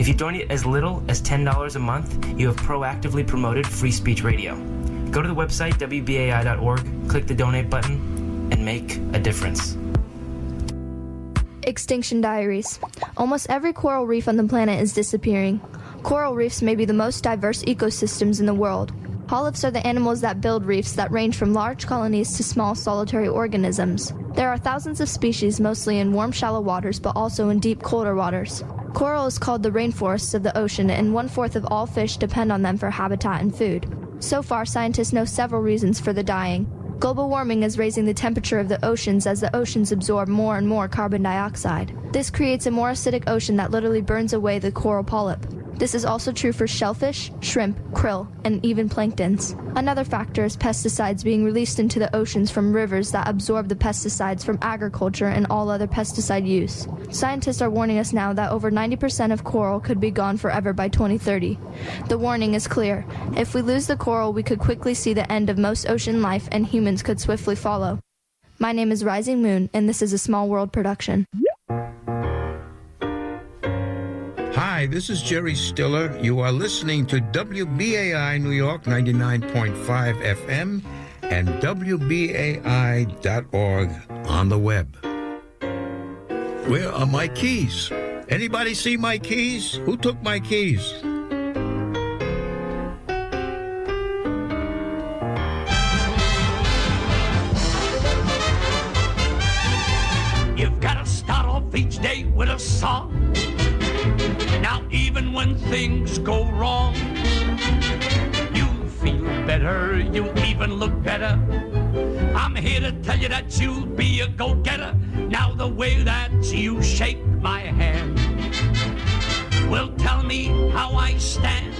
If you donate as little as $10 a month, you have proactively promoted free speech radio. Go to the website, WBAI.org, click the donate button, and make a difference. Extinction Diaries. Almost every coral reef on the planet is disappearing. Coral reefs may be the most diverse ecosystems in the world. Polyps are the animals that build reefs that range from large colonies to small solitary organisms. There are thousands of species, mostly in warm, shallow waters, but also in deep, colder waters. Coral is called the rainforests of the ocean, and 1/4 of all fish depend on them for habitat and food. So far, scientists know several reasons for the dying. Global warming is raising the temperature of the oceans as the oceans absorb more and more carbon dioxide. This creates a more acidic ocean that literally burns away the coral polyp. This is also true for shellfish, shrimp, krill, and even planktons. Another factor is pesticides being released into the oceans from rivers that absorb the pesticides from agriculture and all other pesticide use. Scientists are warning us now that over 90% of coral could be gone forever by 2030. The warning is clear. If we lose the coral, we could quickly see the end of most ocean life, and humans could swiftly follow. My name is Rising Moon, and this is a Small World production. Hi, this is Jerry Stiller. You are listening to WBAI New York 99.5 FM and WBAI.org on the web. Where are my keys? Anybody see my keys? Who took my keys? You've got to start off each day with a song. Now even when things go wrong, you feel better, you even look better. I'm here to tell you that you'll be a go-getter. Now the way that you shake my hand will tell me how I stand.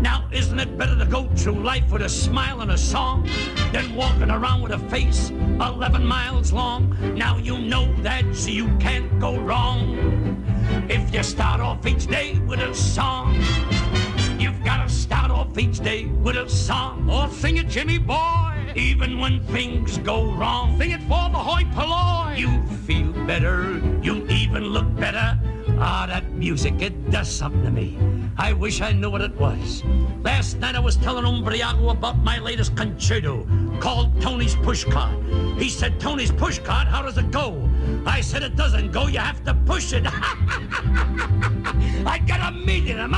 Now isn't it better to go through life with a smile and a song than walking around with a face 11 miles long? Now you know that you can't go wrong. If you start off each day with a song, you've got to start off each day with a song. Or sing it, Jimmy boy, even when things go wrong. Sing it for the hoi polloi. You feel better, you even look better. Ah, that music, it does something to me. I wish I knew what it was. Last night I was telling Umbriago about my latest concerto called Tony's Pushcart. He said, Tony's Pushcart, how does it go? I said, it doesn't go, you have to push it. I got a million.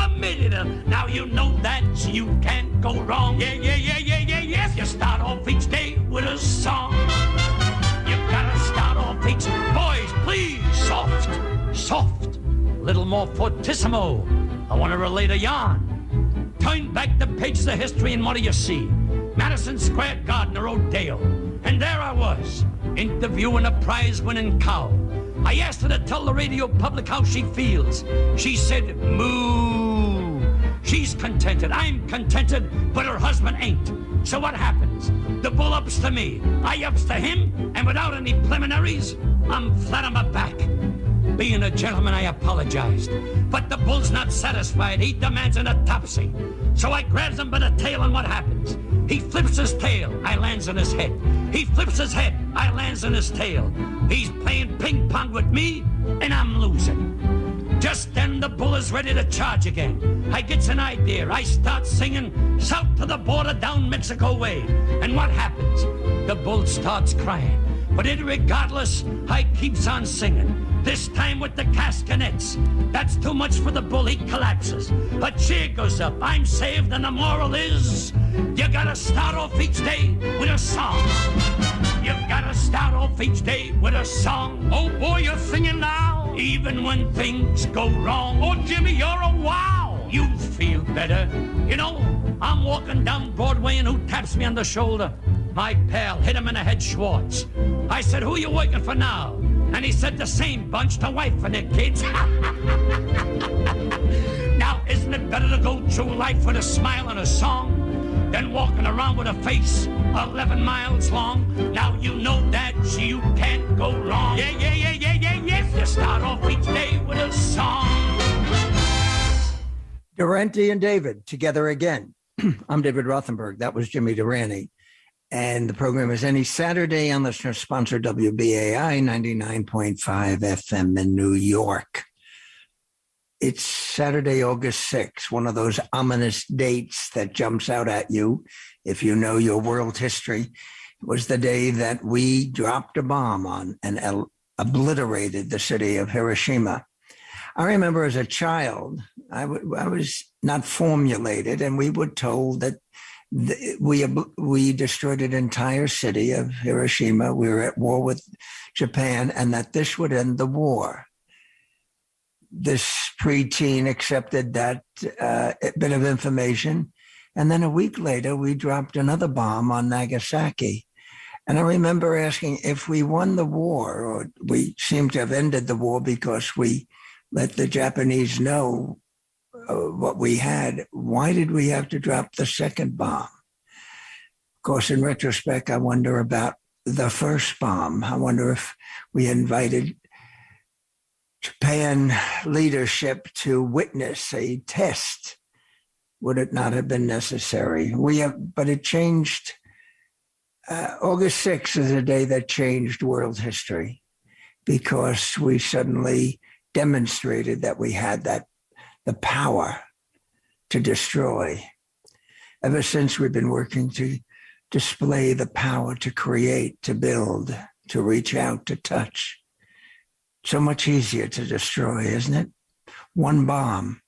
Now you know that you can't go wrong. Yeah. If you start off each day with a song, you've got to start off each. Boys, please, soft. Little more fortissimo. I want to relate a yarn. Turn back the pages of history and what do you see? Madison Square Garden or Rodeo. And there I was, interviewing a prize-winning cow. I asked her to tell the radio public how she feels. She said, moo. She's contented, I'm contented, but her husband ain't. So what happens? The bull ups to me, I ups to him, and without any preliminaries, I'm flat on my back. Being a gentleman, I apologized. But the bull's not satisfied. He demands an autopsy. So I grabs him by the tail, and what happens? He flips his tail, I lands on his head. He flips his head, I lands on his tail. He's playing ping pong with me, and I'm losing. Just then the bull is ready to charge again. I gets an idea. I start singing, south to the border, down Mexico way. And what happens? The bull starts crying. But irregardless, I keeps on singing. This time with the castanets. That's too much for the bull, he collapses. A cheer goes up, I'm saved, and the moral is, you gotta start off each day with a song. You've gotta start off each day with a song. Oh boy, you're singing now, even when things go wrong. Oh Jimmy, you're a wow. You feel better. You know, I'm walking down Broadway and who taps me on the shoulder? My pal, hit him in the head, Schwartz. I said, who you working for now? And he said, the same bunch, the wife and their kids. Now, isn't it better to go through life with a smile and a song than walking around with a face 11 miles long? Now you know that you can't go wrong. Yeah. You start off each day with a song. Durante and David together again. I'm David Rothenberg. That was Jimmy Durante. And the program is any Saturday on listener-sponsored WBAI 99.5 FM in New York. It's Saturday, August 6th, one of those ominous dates that jumps out at you if you know your world history. It was the day that we dropped a bomb on and obliterated the city of Hiroshima. I remember as a child, I was not formulated, and we were told that we destroyed an entire city of Hiroshima. We were at war with Japan, and that this would end the war. This preteen accepted that bit of information. And then a week later, we dropped another bomb on Nagasaki. And I remember asking if we won the war, or we seemed to have ended the war because we let the Japanese know what we had, why did we have to drop the second bomb? Of course, in retrospect, I wonder about the first bomb. I wonder if we invited Japan leadership to witness a test. Would it not have been necessary? But it changed. August 6th is a day that changed world history because we suddenly demonstrated that we had the power to destroy. Ever since, we've been working to display the power to create, to build, to reach out, to touch. So much easier to destroy, isn't it? One bomb.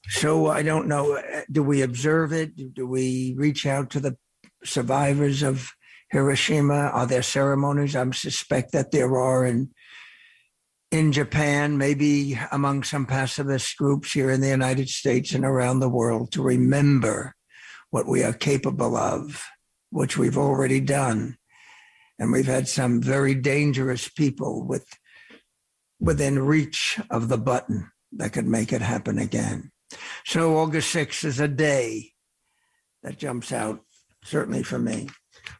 So I don't know, do we observe it? Do we reach out to the survivors of Hiroshima? Are there ceremonies? I suspect that there are in Japan, maybe among some pacifist groups here in the United States and around the world, to remember what we are capable of, which we've already done. And we've had some very dangerous people within reach of the button that could make it happen again. So August 6th is a day that jumps out, certainly for me.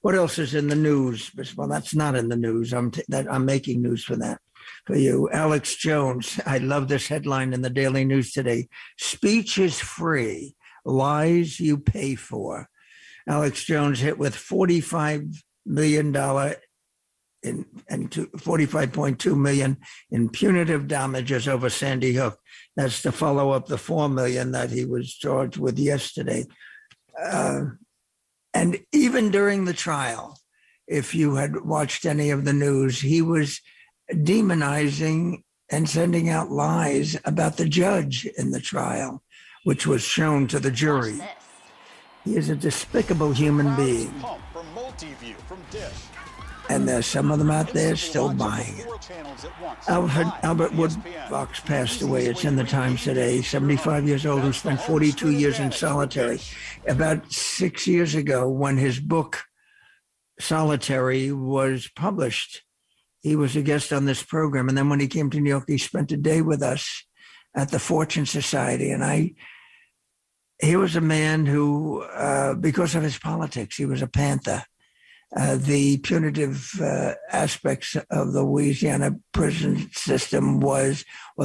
What else is in the news? Well, that's not in the news. I'm making news for that, for you. Alex Jones, I love this headline in the Daily News today. Speech is free, lies you pay for. Alex Jones hit with $45 million and $45.2 million in punitive damages over Sandy Hook. That's to follow up the $4 million that he was charged with yesterday. And even during the trial, if you had watched any of the news, he was demonizing and sending out lies about the judge in the trial, which was shown to the jury. He is a despicable human being. And there's some of them out there still buying it. Albert Woodbox passed away. It's in the Times today. 75 years old, who spent 42 years in solitary. About 6 years ago, when his book, Solitary, was published, he was a guest on this program. And then when he came to New York, he spent a day with us at the Fortune Society. And he was a man who, because of his politics, he was a Panther. The punitive aspects of the Louisiana prison system or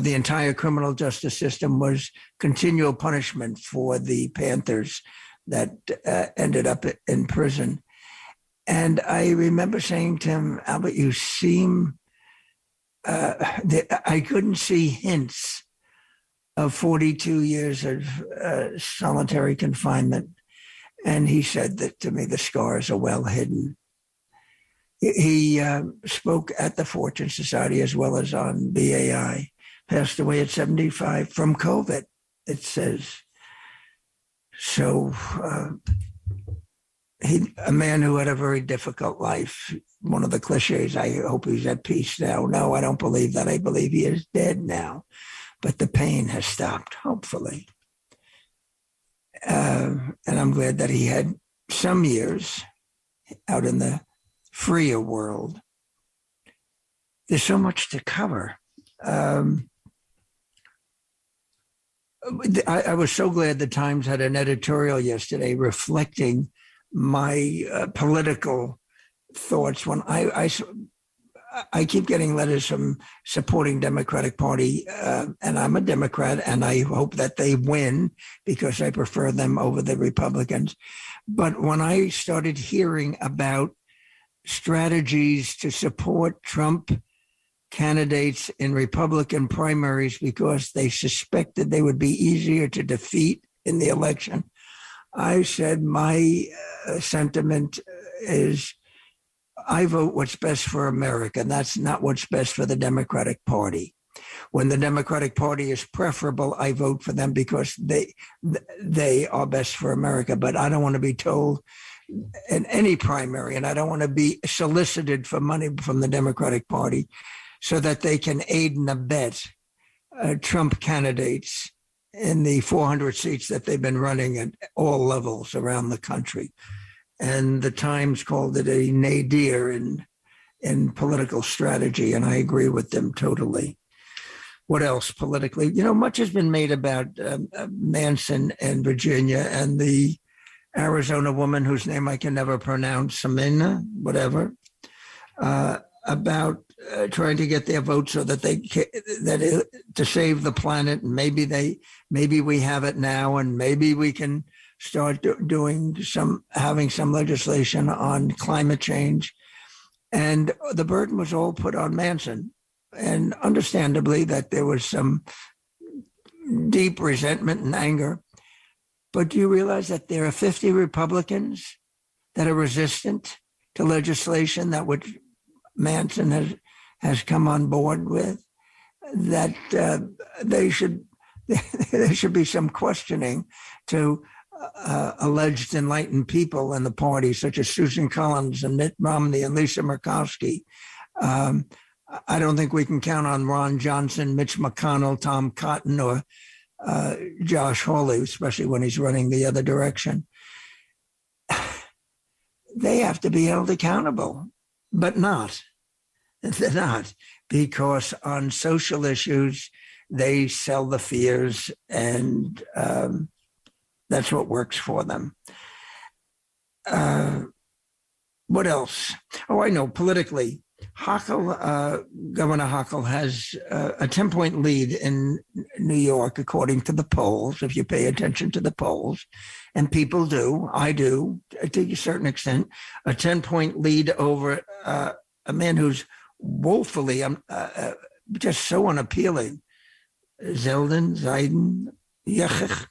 the entire criminal justice system was continual punishment for the Panthers that ended up in prison. And I remember saying to him, Albert, you seem, I couldn't see hints of 42 years of solitary confinement. And he said that to me, the scars are well hidden. He spoke at the Fortune Society as well as on BAI, passed away at 75 from COVID, it says. So a man who had a very difficult life. One of the cliches, I hope he's at peace now. No, I don't believe that. I believe he is dead now. But the pain has stopped, hopefully. And I'm glad that he had some years out in the freer world. There's so much to cover. I was so glad the Times had an editorial yesterday reflecting my political thoughts. When I keep getting letters from supporting Democratic Party, and I'm a Democrat, and I hope that they win because I prefer them over the Republicans. But when I started hearing about strategies to support Trump candidates in Republican primaries because they suspected they would be easier to defeat in the election. I said my sentiment is I vote what's best for America, and that's not what's best for the Democratic Party. When the Democratic Party is preferable, I vote for them because they are best for America. But I don't want to be told in any primary, and I don't want to be solicited for money from the Democratic Party so that they can aid and abet Trump candidates in the 400 seats that they've been running at all levels around the country. And the Times called it a nadir in political strategy, and I agree with them totally. What else politically? You know, much has been made about Manson and Virginia and the Arizona woman whose name I can never pronounce, Samina, whatever, about trying to get their vote so that to save the planet. And maybe we have it now, and maybe we can start having some legislation on climate change. And the burden was all put on Manson. And understandably that there was some deep resentment and anger. But do you realize that there are 50 Republicans that are resistant to legislation that which Manson has come on board with? That there should be some questioning to alleged enlightened people in the party, such as Susan Collins and Mitt Romney and Lisa Murkowski. I don't think we can count on Ron Johnson, Mitch McConnell, Tom Cotton, or Josh Hawley, especially when he's running the other direction. They have to be held accountable, but not. They're not, because on social issues, they sell the fears, and that's what works for them. What else? Oh, I know, politically. Governor Hochul has a 10-point lead in New York, according to the polls, if you pay attention to the polls. And people do, I do, to a certain extent, a 10-point lead over a man who's woefully, just so unappealing. Zeldin, Yechich.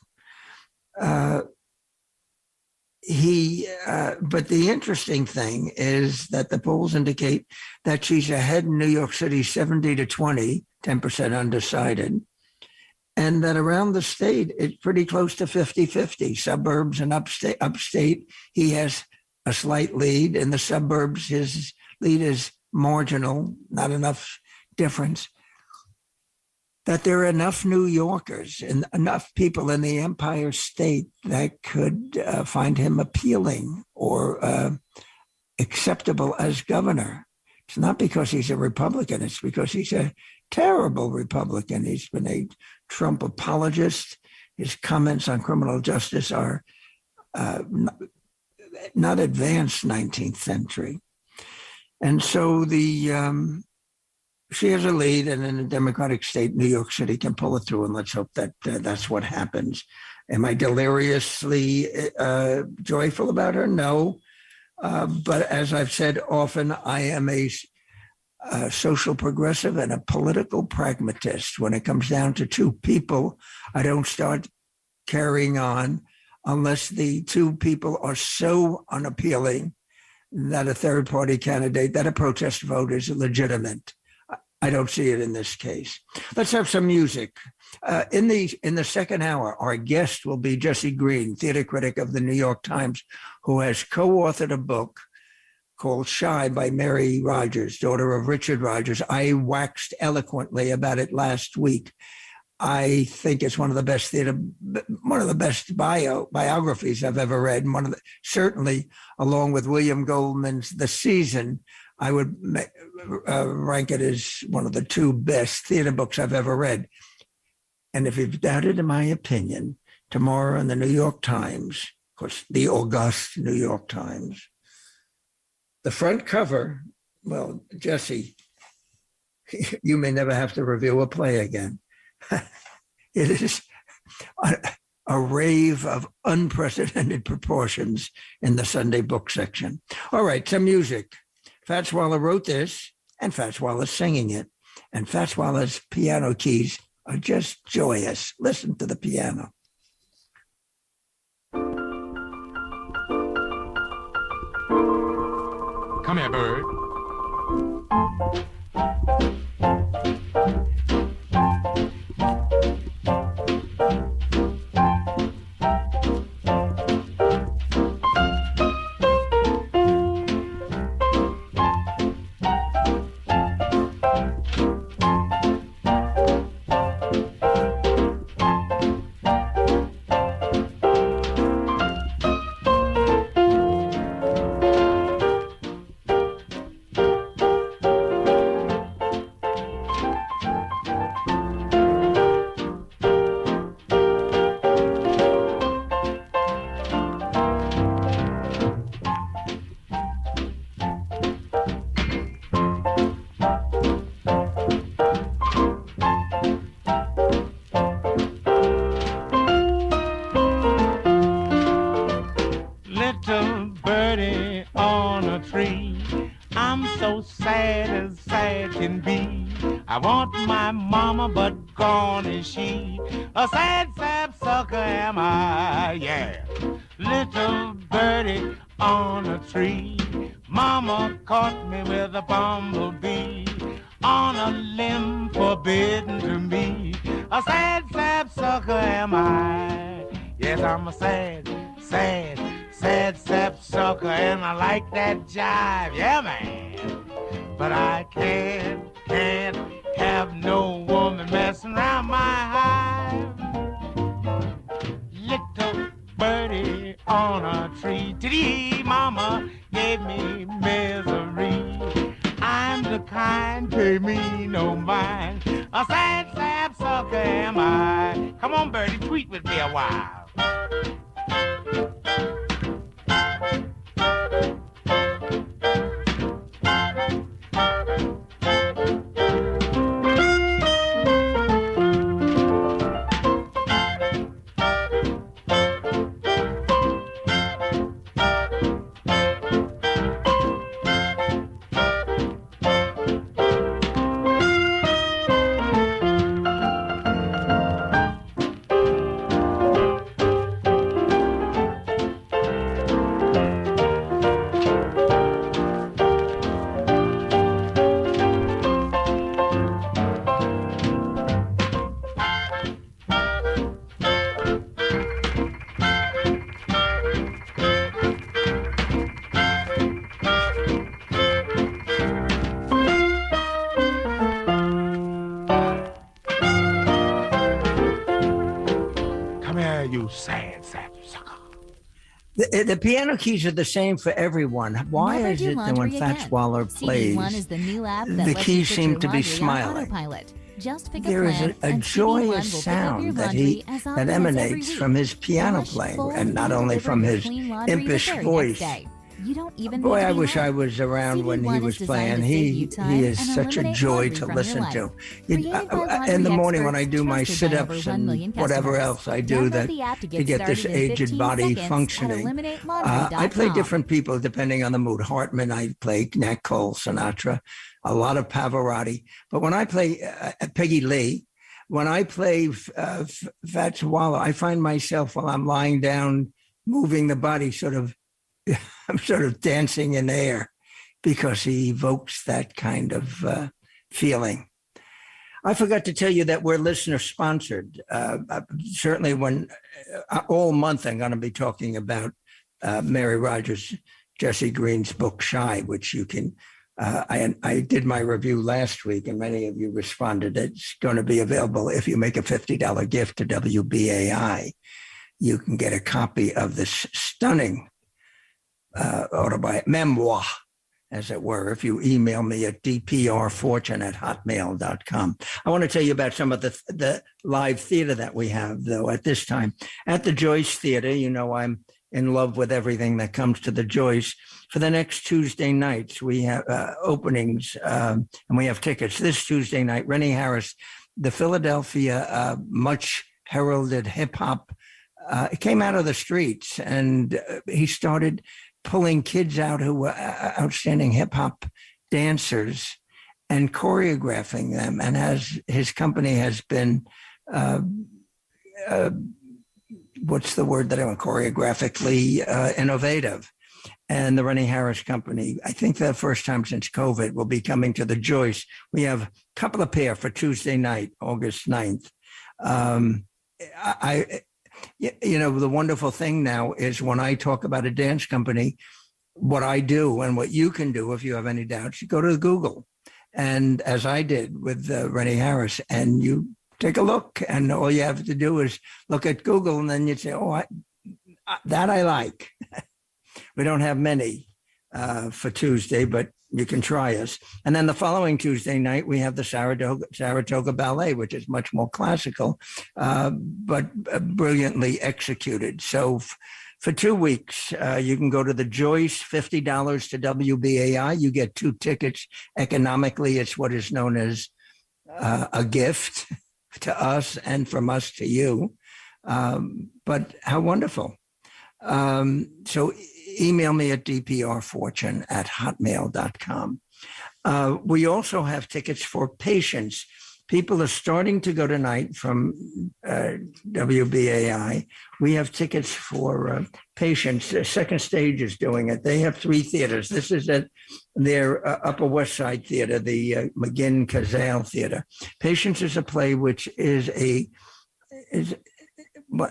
But the interesting thing is that the polls indicate that she's ahead in New York City 70-20, 10% undecided, and that around the state, it's pretty close to 50-50. Suburbs and upstate, he has a slight lead. In the suburbs, his lead is marginal, not enough difference. That there are enough New Yorkers and enough people in the Empire State that could find him appealing or acceptable as governor. It's not because he's a Republican. It's because he's a terrible Republican. He's been a Trump apologist. His comments on criminal justice are not advanced 19th century. And so she has a lead, and in a Democratic state, New York City can pull it through, and let's hope that that's what happens. Am I deliriously joyful about her? No. But as I've said often, I am a social progressive and a political pragmatist. When it comes down to two people, I don't start carrying on unless the two people are so unappealing that a third-party candidate, that a protest vote is legitimate. I don't see it in this case. Let's have some music. In the second hour, our guest will be Jesse Green, theater critic of the New York Times, who has co-authored a book called Shy by Mary Rogers, daughter of Richard Rogers. I waxed eloquently about it last week. I think it's one of the best biographies I've ever read. Certainly, along with William Goldman's The Season, I would rank it as one of the two best theater books I've ever read. And if you've doubted in my opinion, tomorrow in the New York Times, of course, the august New York Times, the front cover, well, Jesse, you may never have to review a play again. It is a rave of unprecedented proportions in the Sunday book section. All right, some music. Fats Waller wrote this, and Fats Waller's singing it. And Fats Waller's piano keys are just joyous. Listen to the piano. Come here, bird. The piano keys are the same for everyone. Why is it that when Fats Waller plays, the keys seem to be smiling? There is a joyous sound that emanates from his piano playing, and not only from his impish voice. Boy, I wish I was around when he was playing. He is such a joy to listen to. In the morning when I do my sit-ups and whatever else I do to get this aged body functioning, I play different people depending on the mood. Hartman, I play Nat Cole, Sinatra, a lot of Pavarotti. But when I play Peggy Lee, when I play Fats Waller, I find myself while I'm lying down, moving the body I'm sort of dancing in air because he evokes that kind of feeling. I forgot to tell you that we're listener sponsored. Certainly when all month I'm going to be talking about Mary Rogers, Jesse Green's book, Shy, which you can, I did my review last week and many of you responded. It's going to be available if you make a $50 gift to WBAI. You can get a copy of this stunning memoir, as it were, if you email me at dprfortune@hotmail.com. I want to tell you about some of the live theater that we have, though, at this time. At the Joyce Theater, I'm in love with everything that comes to the Joyce. For the next Tuesday nights, we have openings, and we have tickets. This Tuesday night, Rennie Harris, the Philadelphia much heralded hip-hop, came out of the streets, and he started pulling kids out who were outstanding hip hop dancers and choreographing them. And his company has been, what's the word that I want? Choreographically innovative. And the Rennie Harris Company, I think the first time since COVID, will be coming to the Joyce. We have a couple of pair for Tuesday night, August 9th. The wonderful thing now is when I talk about a dance company, what I do and what you can do if you have any doubts, you go to Google. And as I did with Rennie Harris, and you take a look, and all you have to do is look at Google, and then you say, that I like. We don't have many for Tuesday, but you can try us. And then the following Tuesday night, we have the Saratoga Ballet, which is much more classical, but brilliantly executed. So for 2 weeks, you can go to the Joyce, $50 to WBAI. You get 2 tickets. Economically, it's what is known as a gift to us and from us to you. But how wonderful. So email me at dprfortune@hotmail.com. We also have tickets for patients. People are starting to go tonight from WBAI. We have tickets for patients. The Second Stage is doing it. They have 3 theaters. This is at their Upper West Side Theater, the McGinn Kazale Theater. Patients is a play which is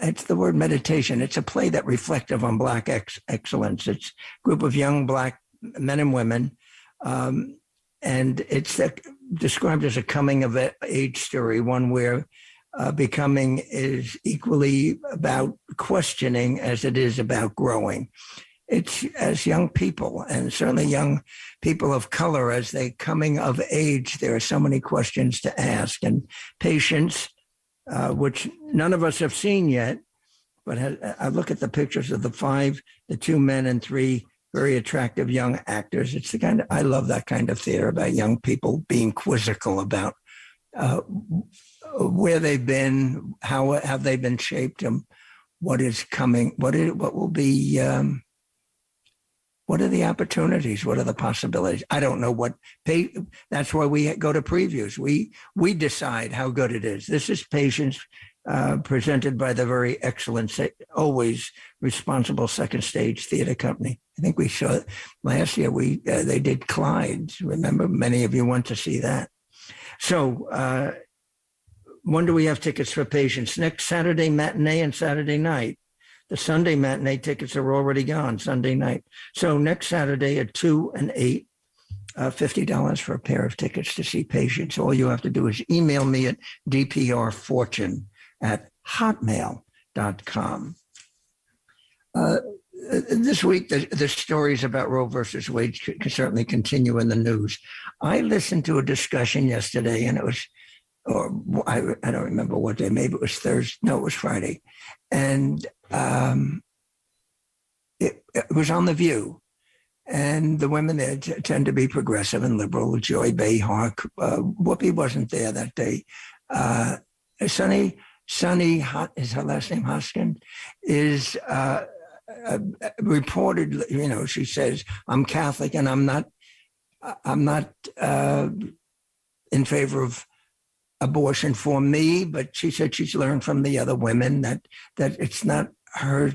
it's the word meditation. It's a play that reflective on Black excellence. It's a group of young Black men and women, and it's described as a coming of age story, one where becoming is equally about questioning as it is about growing. It's as young people, and certainly young people of color, as they coming of age, there are so many questions to ask. And Patience, which none of us have seen yet, but I look at the pictures of the 2 men and 3 very attractive young actors. It's I love that kind of theater about young people being quizzical about where they've been, how have they been shaped, and what is coming, what will be, what are the opportunities? What are the possibilities? I don't know that's why we go to previews. We decide how good it is. This is Patience, presented by the very excellent, always responsible Second Stage Theater Company. I think we saw it last year. They did Clyde's. Remember, many of you went to see that. So when do we have tickets for Patience? Next Saturday matinee and Saturday night. The Sunday matinee tickets are already gone Sunday night. So next Saturday at 2 and 8, $50 for a pair of tickets to see Patience. All you have to do is email me at dprfortune@hotmail.com. This week, the stories about Roe versus Wade can certainly continue in the news. I listened to a discussion yesterday, and it was, I don't remember what day, maybe it was Thursday. No, it was Friday. And it was on The View. And the women there tend to be progressive and liberal. Joy Behar, Whoopi wasn't there that day. Sunny, is her last name Hoskin, is reported, she says, I'm Catholic and I'm not in favor of abortion for me, but she said she's learned from the other women that it's not her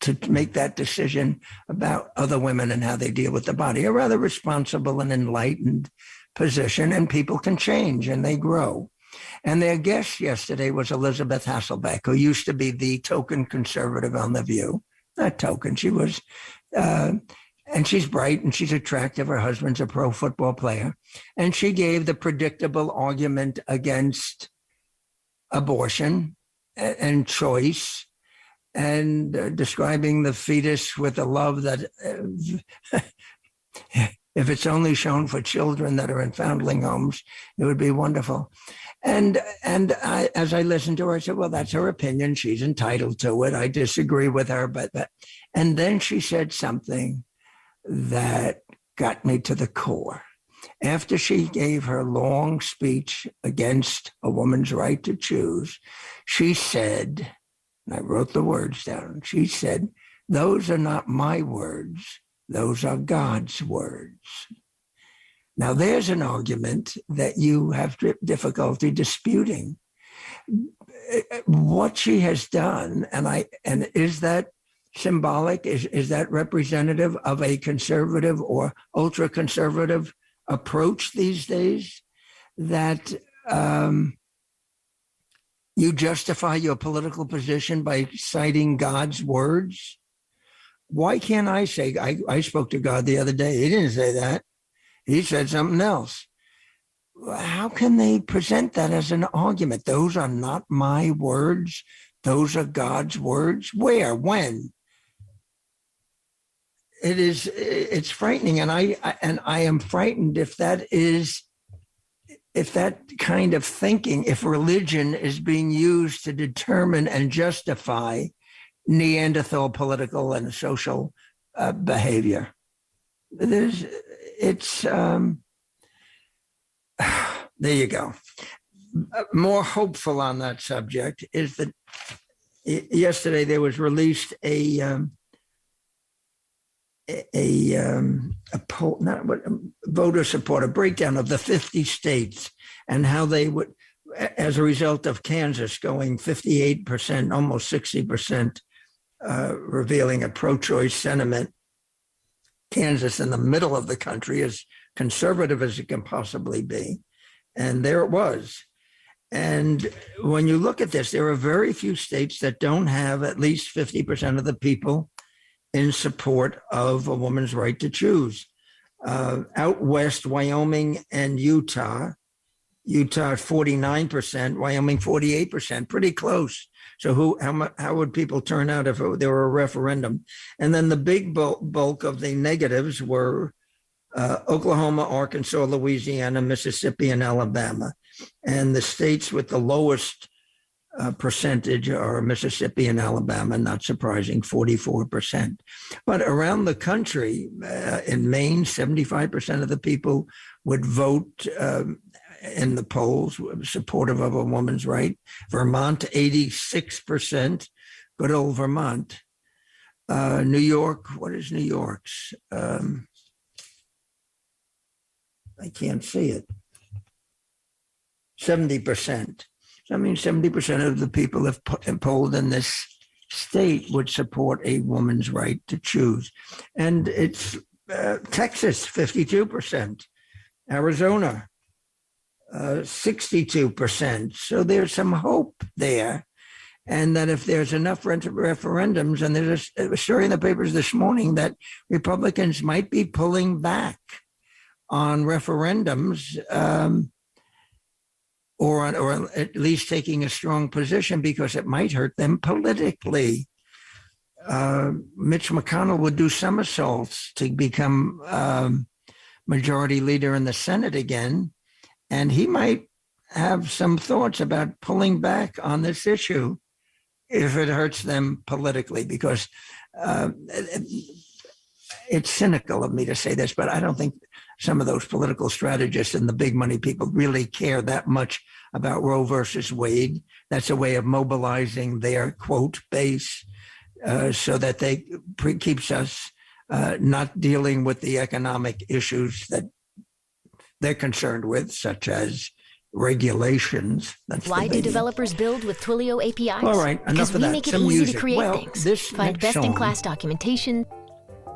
to make that decision about other women and how they deal with the body. A rather responsible and enlightened position, and people can change and they grow. And their guest yesterday was Elizabeth Hasselbeck, who used to be the token conservative on The View. Not token, she was, and she's bright and she's attractive. Her husband's a pro football player. And she gave the predictable argument against abortion and choice, and describing the fetus with a love that if it's only shown for children that are in foundling homes, it would be wonderful. And as I listened to her, I said, well, that's her opinion. She's entitled to it. I disagree with her. But and then she said something that got me to the core. After she gave her long speech against a woman's right to choose, she said, and I wrote the words down, she said, those are not my words. Those are God's words. Now, there's an argument that you have difficulty disputing. What she has done, and is that symbolic? Is that representative of a conservative or ultra-conservative approach these days? That you justify your political position by citing God's words? Why can't I say, I spoke to God the other day. He didn't say that. He said something else. How can they present that as an argument? Those are not my words. Those are God's words. Where? When? It's frightening. And I am frightened if that kind of thinking, if religion is being used to determine and justify Neanderthal political and social behavior. There you go. More hopeful on that subject is that yesterday there was released a poll, voter support, a breakdown of the 50 states and how they would, as a result of Kansas going 58%, almost 60%, revealing a pro-choice sentiment. Kansas in the middle of the country, as conservative as it can possibly be. And there it was. And when you look at this, there are very few states that don't have at least 50% of the people in support of a woman's right to choose. Out west, Wyoming and Utah 49%, Wyoming 48%, pretty close. So how would people turn out if there were a referendum? And then the big bulk of the negatives were Oklahoma, Arkansas, Louisiana, Mississippi, and Alabama. And the states with the lowest percentage are Mississippi and Alabama, not surprising, 44%. But around the country, in Maine, 75% of the people would vote in the polls supportive of a woman's right. Vermont, 86%, good old Vermont. New York, what is New York's? I can't see it. 70%. So, I mean, 70% of the people if polled in this state would support a woman's right to choose. And it's Texas, 52%. Arizona, 62%. So there's some hope there. And that if there's enough referendums, and there's a story in the papers this morning that Republicans might be pulling back on referendums, or at least taking a strong position because it might hurt them politically. Mitch McConnell would do somersaults to become majority leader in the Senate again, and he might have some thoughts about pulling back on this issue if it hurts them politically, because it's cynical of me to say this, but I don't think some of those political strategists and the big money people really care that much about Roe versus Wade. That's a way of mobilizing their quote base so that they keeps us not dealing with the economic issues that they're concerned with, such as regulations. That's Why do developers build with Twilio APIs? All right, enough of that. Because we make it Some easy music. to create Well, things. this Find next best-in-class song, documentation,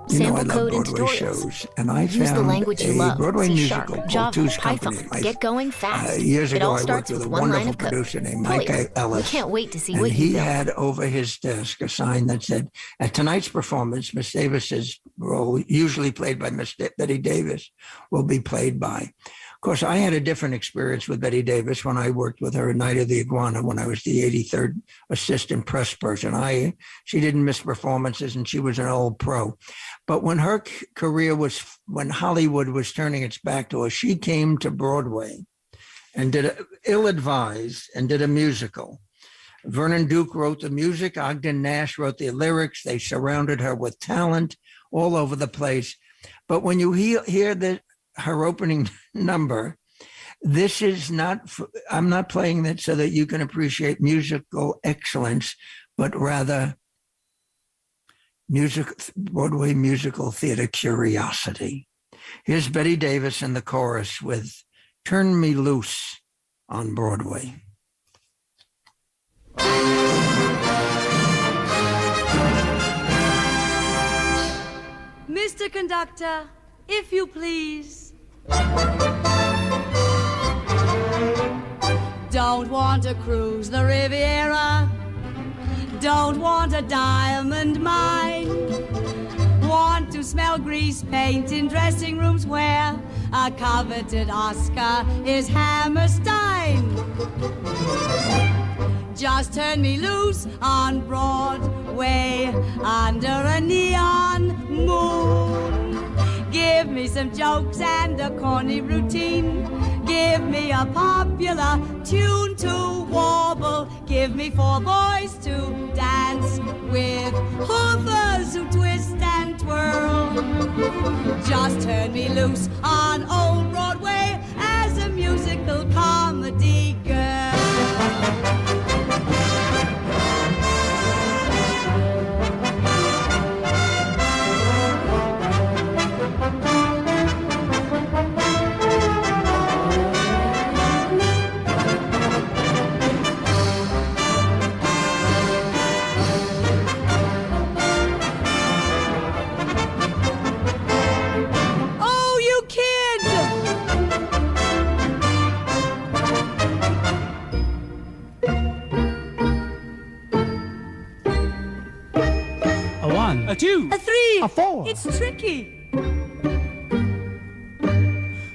you know, I sample love code, and Broadway tutorials. shows, and I Use the found language you a love. Broadway C# musical called Java, Two's Python. Company. Get going fast. Years It ago, all I worked starts with a with one line wonderful of code. producer named Twilio. Mike Ellis. We can't wait to see And what he you build. had over his desk a sign that said, "At tonight's performance, Miss Davis's role, usually played by Miss Betty Davis, will be played by." Of course, I had a different experience with Betty Davis when I worked with her at Night of the Iguana when I was the 83rd assistant press person. She didn't miss performances, and she was an old pro. But when her career was, when Hollywood was turning its back to her, she came to Broadway and did ill-advised and did a musical. Vernon Duke wrote the music. Ogden Nash wrote the lyrics. They surrounded her with talent all over the place. But when you hear her opening number, this is not, I'm not playing that so that you can appreciate musical excellence, but rather Broadway musical theater curiosity. Here's Betty Davis in the chorus with Turn Me Loose on Broadway. Mr. Conductor, if you please. Don't want to cruise the Riviera. Don't want a diamond mine. Want to smell grease paint in dressing rooms where a coveted Oscar is Hammerstein. Just turn me loose on Broadway under a neon moon. Give me some jokes and a corny routine. Give me a popular tune to warble. Give me 4 boys to dance with, hoofers who twist and twirl. Just turn me loose on old Broadway as a musical comedy girl. A 2, A 3, a 4. It's tricky.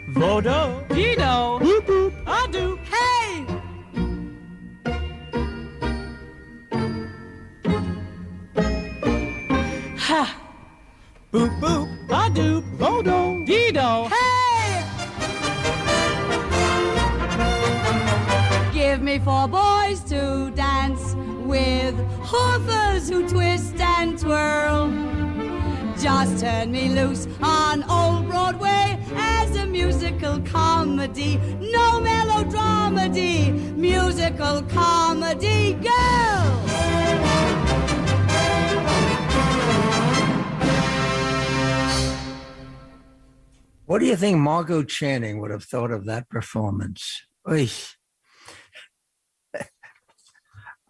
Vodo, Dido, boop boop, I do. Hey! Ha! Boop boop, I do. Vodo, Dido. Hey! Give me 4 boys to dance with, hoofers who twist and twirl. Just turn me loose on old Broadway as a musical comedy. No melodramedy, musical comedy girl. What do you think Margot Channing would have thought of that performance? Oy.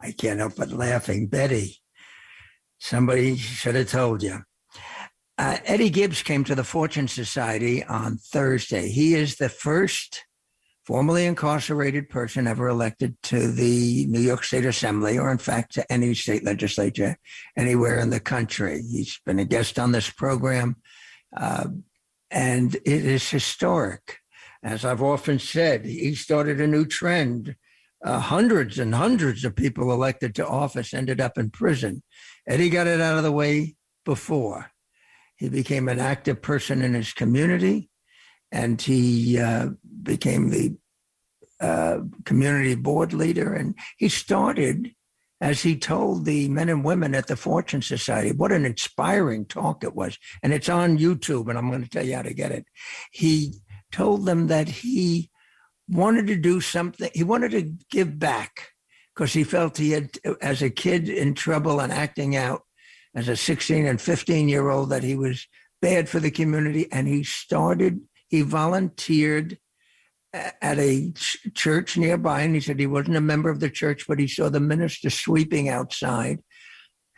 I can't help but laughing. Betty, somebody should have told you. Eddie Gibbs came to the Fortune Society on Thursday. He is the first formerly incarcerated person ever elected to the New York State Assembly, or in fact to any state legislature anywhere in the country. He's been a guest on this program, and it is historic. As I've often said, he started a new trend. Hundreds and hundreds of people elected to office ended up in prison. Eddie got it out of the way before. He became an active person in his community, and he became the community board leader. And he started, as he told the men and women at the Fortune Society, what an inspiring talk it was. And it's on YouTube, and I'm going to tell you how to get it. He told them that he wanted to do something. He wanted to give back because he felt he had, as a kid in trouble and acting out, as a 16 and 15-year-old, that he was bad for the community. And he volunteered at a church nearby. And he said he wasn't a member of the church, but he saw the minister sweeping outside.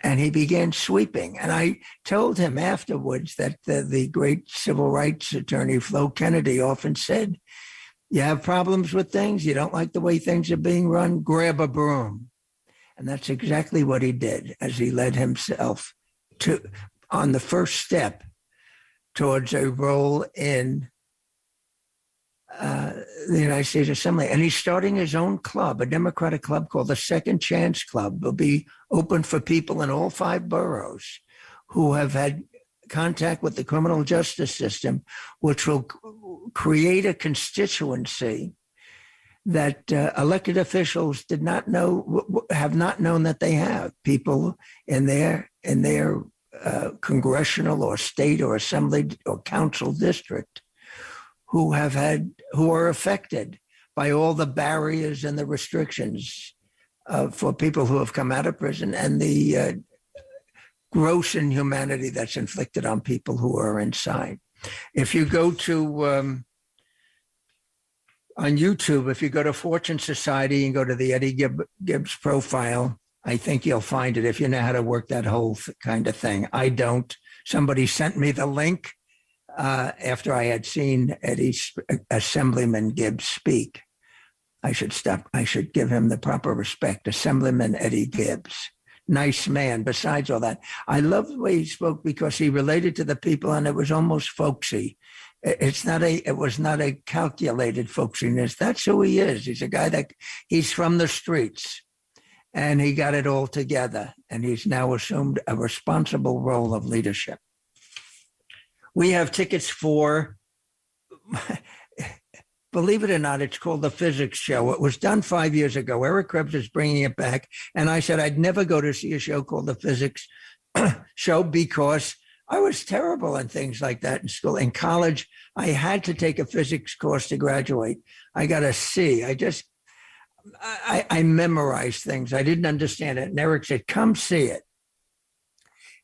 And he began sweeping. And I told him afterwards that the great civil rights attorney, Flo Kennedy, often said, you have problems with things, you don't like the way things are being run, grab a broom. And that's exactly what he did as he led himself on the first step towards a role in the United States Assembly. And he's starting his own club, a Democratic club called the Second Chance Club. It'll be open for people in all 5 boroughs who have had contact with the criminal justice system, which will create a constituency that elected officials have not known that they have. People in their congressional or state or assembly or council district who are affected by all the barriers and the restrictions for people who have come out of prison, and the gross inhumanity that's inflicted on people who are inside. If you go to on YouTube, if you go to Fortune Society and go to the Eddie Gibbs profile, I think you'll find it if you know how to work that whole kind of thing. I don't. Somebody sent me the link after I had seen Assemblyman Gibbs speak. I should give him the proper respect. Assemblyman Eddie Gibbs. Nice man. Besides all that, I love the way he spoke because he related to the people and it was almost folksy. It was not a calculated folksiness. That's who he is. He's a guy he's from the streets and he got it all together and he's now assumed a responsible role of leadership. We have tickets for, believe it or not, it's called The Physics Show. It was done 5 years ago. Eric Krebs is bringing it back. And I said, I'd never go to see a show called The Physics Show because I was terrible in things like that in school. In college, I had to take a physics course to graduate. I got a C. I memorized things. I didn't understand it. And Eric said, come see it.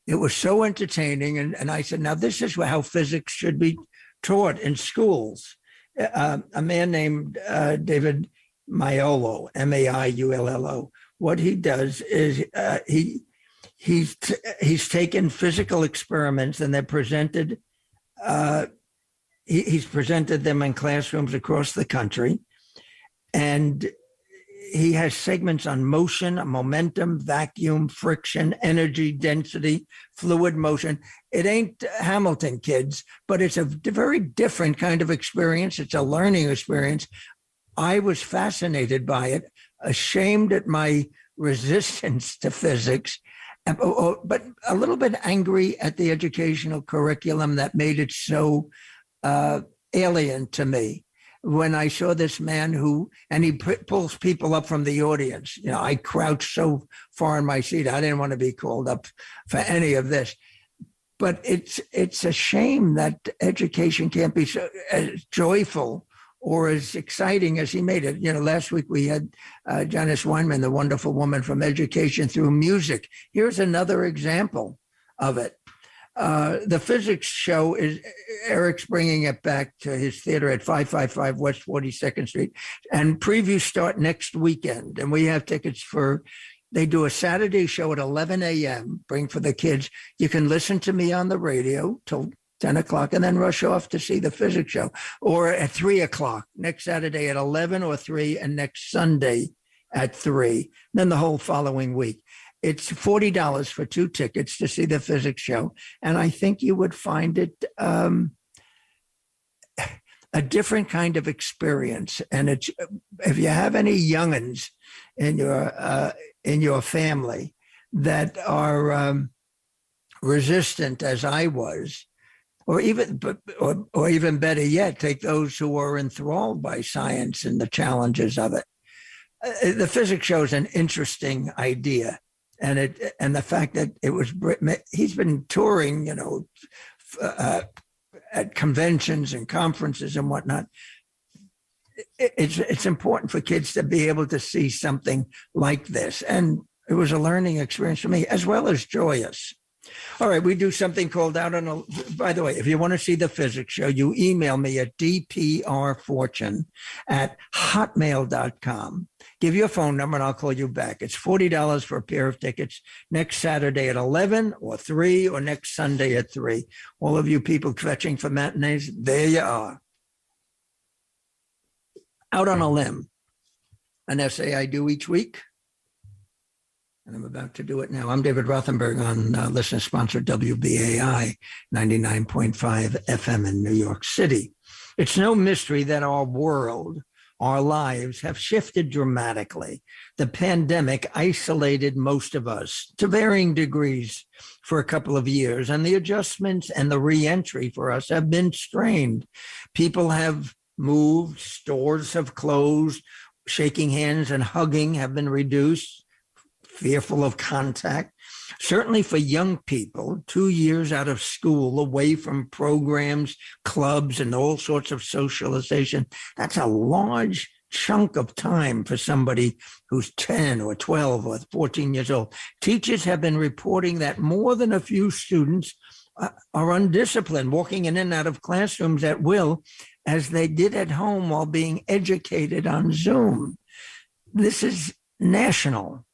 It was so entertaining. And I said, now this is how physics should be taught in schools. A man named David Maiullo, Maillo, what he does is he's taken physical experiments and they're presented, he's presented them in classrooms across the country. And he has segments on motion, momentum, vacuum, friction, energy, density, fluid motion. It ain't Hamilton, kids, but it's a very different kind of experience. It's a learning experience. I was fascinated by it, ashamed at my resistance to physics, but a little bit angry at the educational curriculum that made it so alien to me. When I saw this man he pulls people up from the audience. You know, I crouched so far in my seat, I didn't want to be called up for any of this. But it's a shame that education can't be so as joyful or as exciting as he made it. You know, last week we had Janice Weinman, the wonderful woman from Education Through Music. Here's another example of it. The Physics Show is Eric's bringing it back to his theater at 555 West 42nd Street, and previews start next weekend. And we have tickets they do a Saturday show at 11 a.m. Bring for the kids. You can listen to me on the radio till 10 o'clock and then rush off to see the Physics Show, or at 3 o'clock next Saturday at 11 or 3, and next Sunday at 3, then the whole following week. It's $40 for 2 tickets to see the Physics Show. And I think you would find it a different kind of experience. And it's, if you have any young'uns in your family that are resistant as I was, or even better yet, take those who are enthralled by science and the challenges of it. The Physics Show is an interesting idea. And the fact that he's been touring, you know, at conventions and conferences and whatnot. It's important for kids to be able to see something like this. And it was a learning experience for me, as well as joyous. All right, we do something called Out on a... By the way, if you want to see the Physics Show, you email me at dprfortune@hotmail.com. Give your phone number and I'll call you back. It's $40 for a pair of tickets next Saturday at 11 or 3 or next Sunday at 3. All of you people fetching for matinees, there you are. Out on a limb, an essay I do each week. And I'm about to do it now. I'm David Rothenberg on listener-sponsored WBAI 99.5 FM in New York City. It's no mystery that our world, our lives have shifted dramatically. The pandemic isolated most of us to varying degrees for a couple of years, and the adjustments and the re-entry for us have been strained. People have moved, stores have closed, shaking hands and hugging have been reduced, fearful of contact. Certainly for young people, 2 years out of school, away from programs, clubs, and all sorts of socialization, that's a large chunk of time for somebody who's 10 or 12 or 14 years old. Teachers have been reporting that more than a few students are undisciplined, walking in and out of classrooms at will, as they did at home while being educated on Zoom. This is national.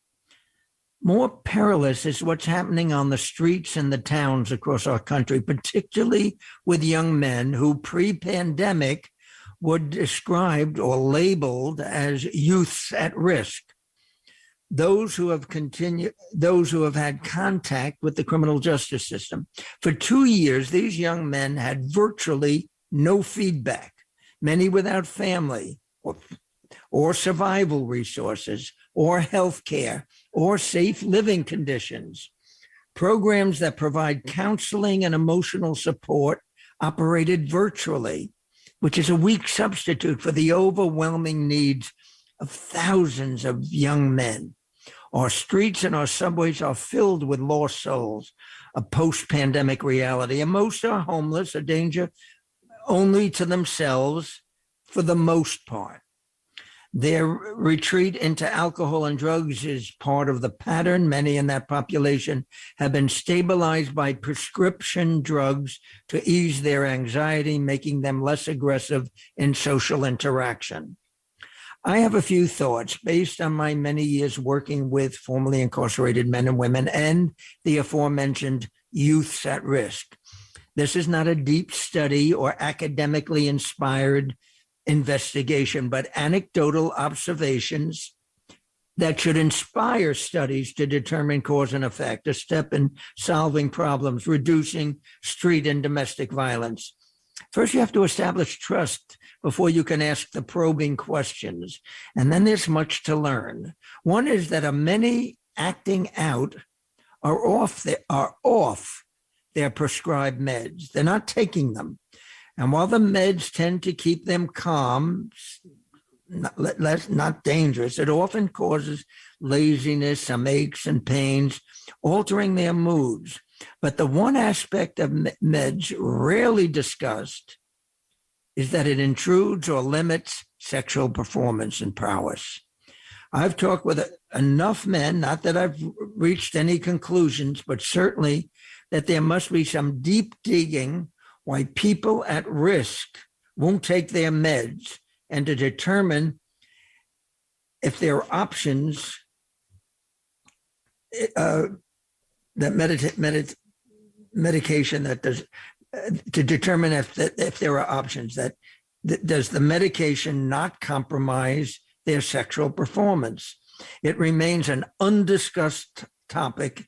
More perilous is what's happening on the streets and the towns across our country, particularly with young men who pre-pandemic were described or labeled as youths at risk. Those who have had contact with the criminal justice system. For 2 years, these young men had virtually no feedback, many without family or survival resources or health care or safe living conditions. Programs that provide counseling and emotional support operated virtually, which is a weak substitute for the overwhelming needs of thousands of young men. Our streets and our subways are filled with lost souls, a post-pandemic reality, and most are homeless, a danger only to themselves for the most part. Their retreat into alcohol and drugs is part of the pattern. Many in that population have been stabilized by prescription drugs to ease their anxiety, making them less aggressive in social interaction. I have a few thoughts based on my many years working with formerly incarcerated men and women and the aforementioned youths at risk. This is not a deep study or academically inspired investigation, but anecdotal observations that should inspire studies to determine cause and effect, a step in solving problems, reducing street and domestic violence. First, you have to establish trust before you can ask the probing questions. And then there's much to learn. One is that many acting out are off their prescribed meds. They're not taking them. And while the meds tend to keep them calm, not dangerous, it often causes laziness, some aches and pains, altering their moods. But the one aspect of meds rarely discussed is that it intrudes or limits sexual performance and prowess. I've talked with enough men, not that I've reached any conclusions, but certainly that there must be some deep digging why people at risk won't take their meds, and to determine if there are options medication that does, to determine if there are options that does the medication not compromise their sexual performance. It remains an undiscussed topic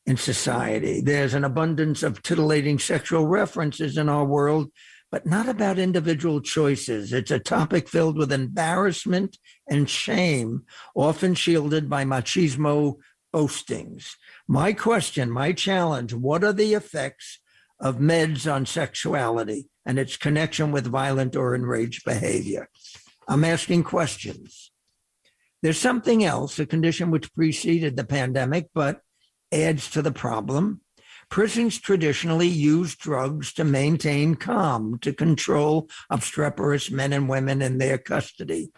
in society. There's an abundance of titillating sexual references in our world, but not about individual choices. It's a topic filled with embarrassment and shame, often shielded by machismo boastings. My question, my challenge, what are the effects of meds on sexuality and its connection with violent or enraged behavior? I'm asking questions. There's something else, a condition which preceded the pandemic, but adds to the problem. Prisons traditionally use drugs to maintain calm, to control obstreperous men and women in their custody.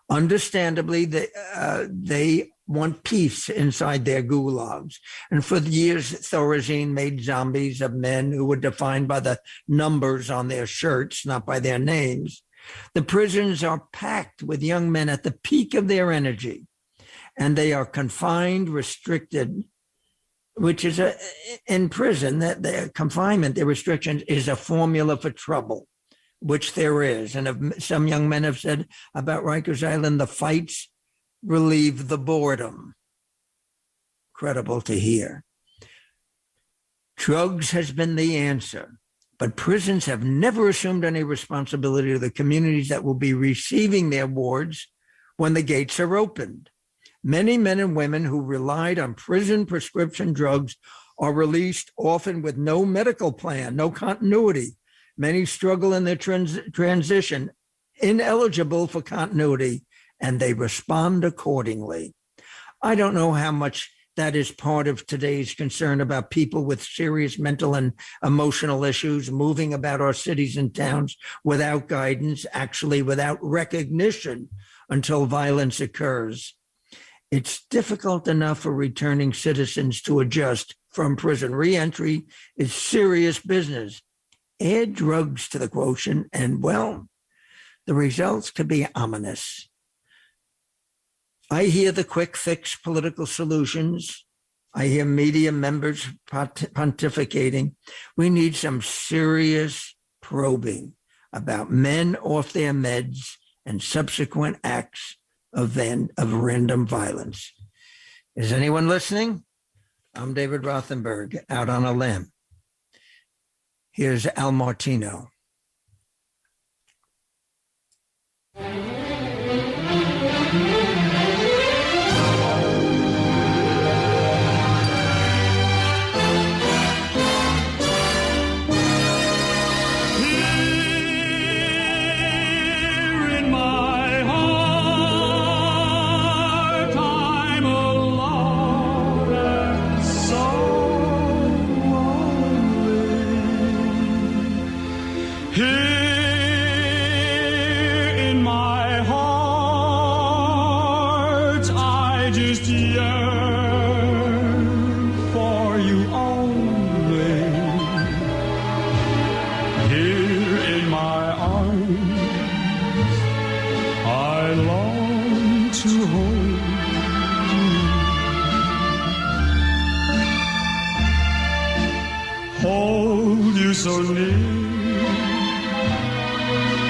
Understandably, they want peace inside their gulags. And for years, Thorazine made zombies of men who were defined by the numbers on their shirts, not by their names. The prisons are packed with young men at the peak of their energy, and they are confined, restricted, which is in prison, that their confinement, their restrictions is a formula for trouble, which there is. And some young men have said about Rikers Island, the fights relieve the boredom. Credible to hear. Drugs has been the answer, but prisons have never assumed any responsibility to the communities that will be receiving their wards when the gates are opened. Many men and women who relied on prison prescription drugs are released, often with no medical plan, no continuity. Many struggle in their transition, ineligible for continuity, and they respond accordingly. I don't know how much that is part of today's concern about people with serious mental and emotional issues moving about our cities and towns without guidance, actually without recognition until violence occurs. It's difficult enough for returning citizens to adjust from prison. Reentry is serious business. Add drugs to the quotient, and, well, the results could be ominous. I hear the quick fix political solutions. I hear media members pontificating. We need some serious probing about men off their meds and subsequent acts of random violence. Is anyone listening? I'm David Rothenberg, out on a limb. Here's Al Martino. So near,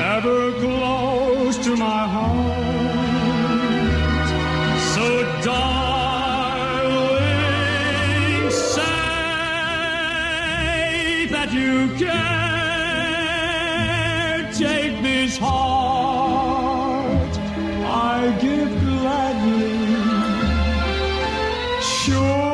ever close to my heart, so darling, say that you can take this heart I give gladly. Sure.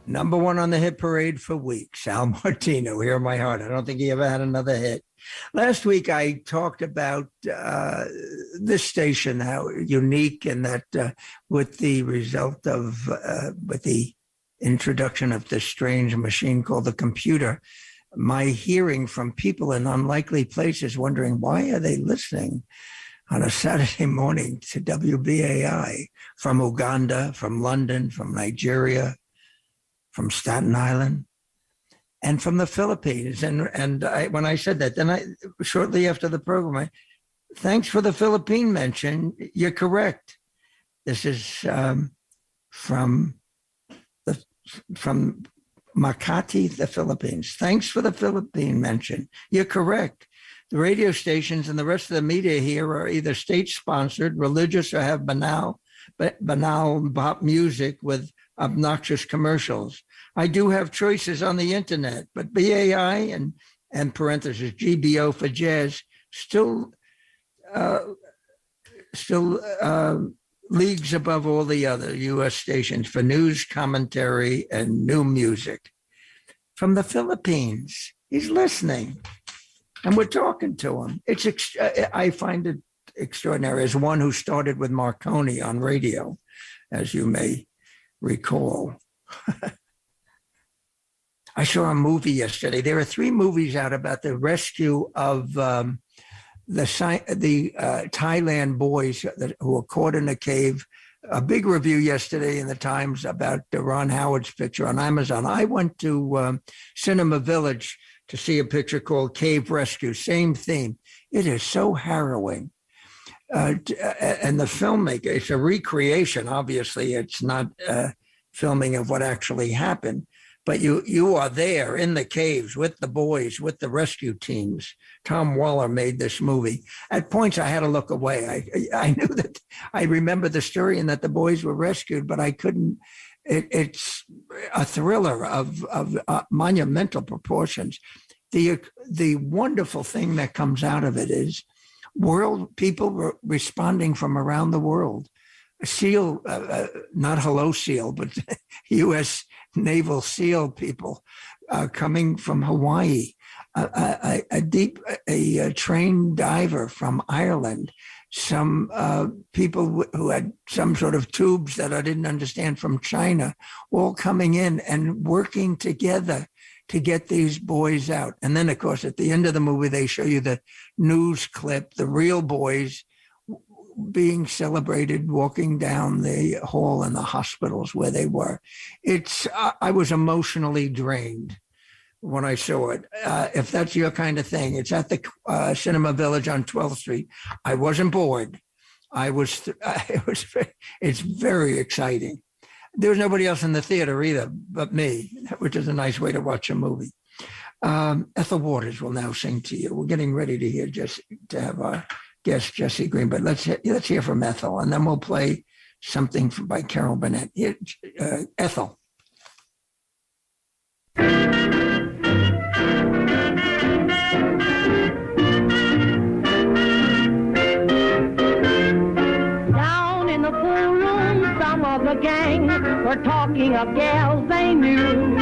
Number one on the hit parade for weeks, Al Martino, Hear My Heart. I don't think he ever had another hit. Last week, I talked about this station, how unique, and that with the result of, with the introduction of this strange machine called the computer, my hearing from people in unlikely places wondering, why are they listening on a Saturday morning to WBAI from Uganda, from London, from Nigeria, from Staten Island, and from the Philippines. And when I said that, then shortly after the program, thanks for the Philippine mention. You're correct. This is from Makati, the Philippines. Thanks for the Philippine mention. You're correct. The radio stations and the rest of the media here are either state-sponsored, religious, or have banal pop music with obnoxious commercials. I do have choices on the internet, but BAI and parentheses GBO for jazz still leagues above all the other U.S. stations for news, commentary, and new music. From the Philippines, he's listening, and we're talking to him. I find it extraordinary. As one who started with Marconi on radio, as you may recall. I saw a movie yesterday. There are 3 movies out about the rescue of the Thailand boys who were caught in a cave. A big review yesterday in the Times about Ron Howard's picture on Amazon. I went to Cinema Village to see a picture called Cave Rescue, same theme. It is so harrowing. And the filmmaker, it's a recreation, obviously. It's not filming of what actually happened. But you are there in the caves with the boys, with the rescue teams. Tom Waller made this movie. At points, I had to look away. I knew that I remember the story and that the boys were rescued, but I couldn't. It's a thriller of monumental proportions. The wonderful thing that comes out of it is people responding from around the world. SEAL, not Hello SEAL, but U.S. Naval SEAL people coming from Hawaii, a trained diver from Ireland, some people who had some sort of tubes that I didn't understand from China, all coming in and working together to get these boys out. And then, of course, at the end of the movie, they show you the news clip, the real boys being celebrated, walking down the hall in the hospitals where they were. I was emotionally drained when I saw it. If that's your kind of thing, it's at the Cinema Village on 12th Street. I wasn't bored. It's very exciting. There was nobody else in the theater either but me, which is a nice way to watch a movie. Ethel Waters will now sing to you. We're getting ready to have our guest Jesse Green, but let's hear from Ethel, and then we'll play something by Carol Burnett. Ethel. Down in the pool room, some of the gang were talking of gals they knew.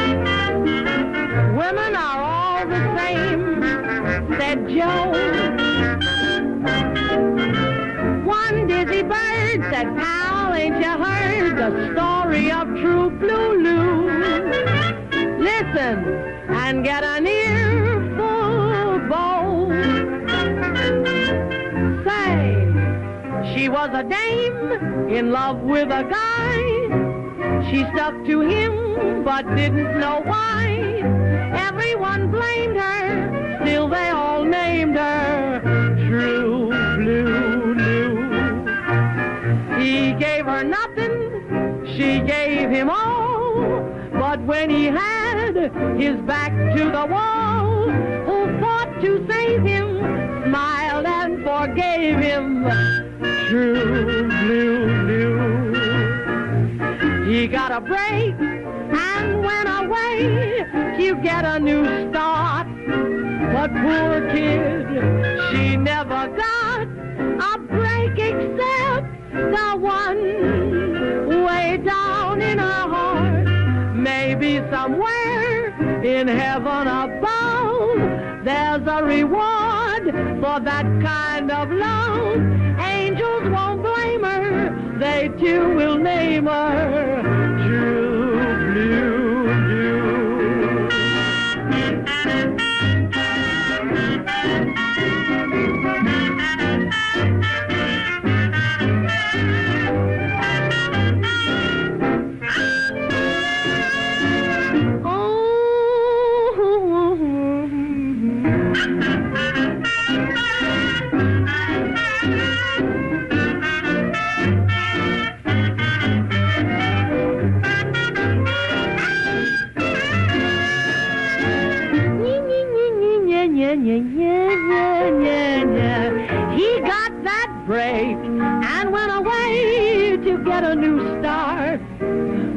Women are all the same, said Joe. One dizzy bird said, pal, ain't you heard the story of True Blue Lou? Listen and get an earful, Bo. Say, she was a dame in love with a guy. She stuck to him but didn't know why. Everyone blamed her, still they all named her True Blue Lou. He gave her nothing, she gave him all. But when he had his back to the wall, who fought to save him, smiled and forgave him, True Blue Lou. He got a break and went away to get a new start. But poor kid, she never got a break except the one way down in her heart. Maybe somewhere in heaven above, there's a reward for that kind of love. Angels won't blame her, they too will name her True Blue Lou. He got that break and went away to get a new start.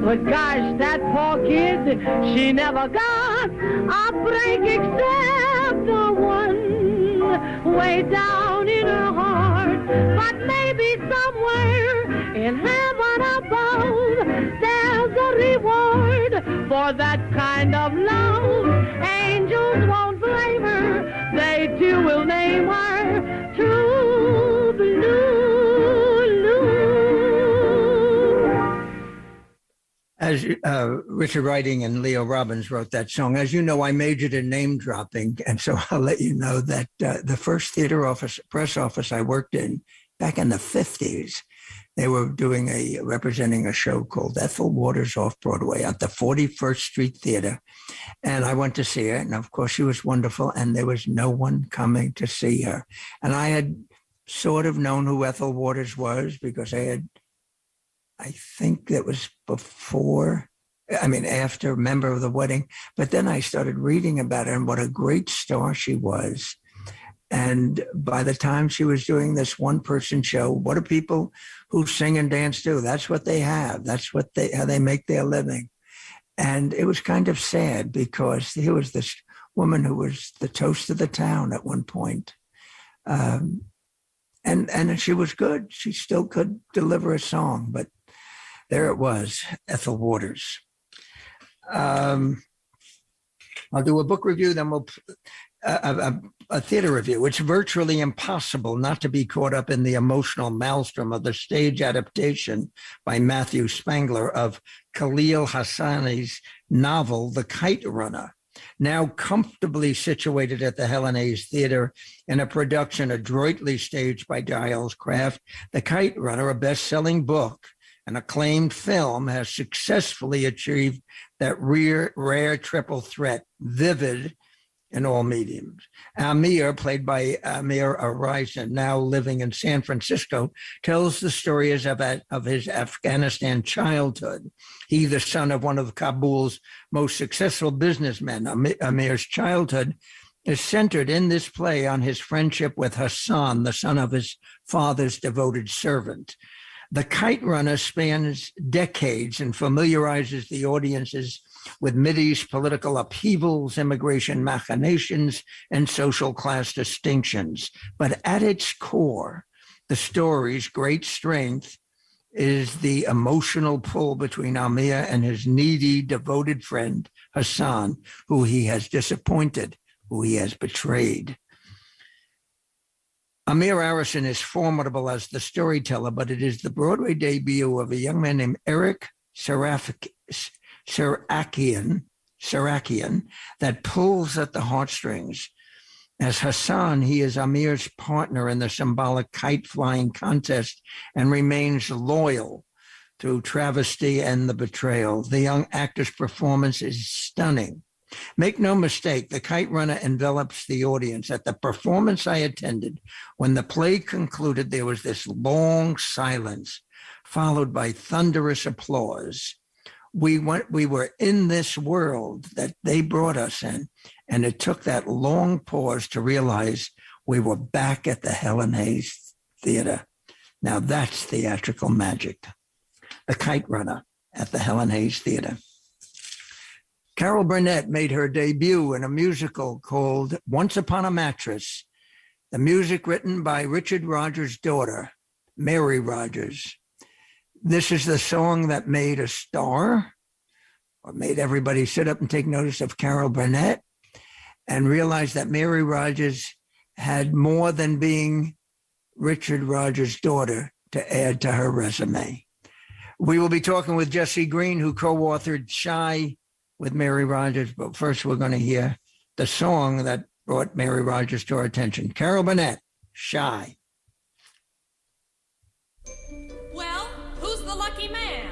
But gosh, that poor kid, she never got a break except the one way down in her heart. But maybe somewhere in heaven above, there's a reward for that kind of love. Angels won't blame her, they too will name her True Blue. As Richard Riding and Leo Robbins wrote that song, as you know, I majored in name dropping, and so I'll let you know that the first theater office, press office I worked in back in the 50s, they were representing a show called Ethel Waters Off-Broadway at the 41st Street Theater, and I went to see her, and of course she was wonderful, and there was no one coming to see her. And I had sort of known who Ethel Waters was because I think that was after Member of the Wedding. But then I started reading about her and what a great star she was. And by the time she was doing this one-person show, what do people who sing and dance do? That's what they have. That's how they make their living. And it was kind of sad because here was this woman who was the toast of the town at one point. And she was good. She still could deliver a song, but there it was, Ethel Waters. I'll do a book review, then we'll a theater review. It's virtually impossible not to be caught up in the emotional maelstrom of the stage adaptation by Matthew Spangler of Khalil Hassani's novel, The Kite Runner. Now comfortably situated at the Helen Hayes Theater in a production adroitly staged by Giles Craft, The Kite Runner, a best-selling book, an acclaimed film, has successfully achieved that rare triple threat, vivid in all mediums. Amir, played by Amir Arison, now living in San Francisco, tells the story of his Afghanistan childhood. He, the son of one of Kabul's most successful businessmen, Amir's childhood is centered in this play on his friendship with Hassan, the son of his father's devoted servant. The Kite Runner spans decades and familiarizes the audiences with Mideast political upheavals, immigration machinations, and social class distinctions. But at its core, the story's great strength is the emotional pull between Amir and his needy, devoted friend, Hassan, who he has disappointed, who he has betrayed. Amir Arison is formidable as the storyteller, but it is the Broadway debut of a young man named Eric Sarakian that pulls at the heartstrings. As Hassan, he is Amir's partner in the symbolic kite flying contest and remains loyal through travesty and the betrayal. The young actor's performance is stunning. Make no mistake, The Kite Runner envelops the audience. At the performance I attended, when the play concluded, there was this long silence, followed by thunderous applause. We were in this world that they brought us in, and it took that long pause to realize we were back at the Helen Hayes Theater. Now that's theatrical magic. The Kite Runner at the Helen Hayes Theater. Carol Burnett made her debut in a musical called Once Upon a Mattress, the music written by Richard Rodgers' daughter, Mary Rodgers. This is the song that made a star, or made everybody sit up and take notice of Carol Burnett and realize that Mary Rodgers had more than being Richard Rodgers' daughter to add to her resume. We will be talking with Jesse Green, who co-authored Shy with Mary Rodgers, but first we're going to hear the song that brought Mary Rodgers to our attention. Carol Burnett, Shy. Well, who's the lucky man?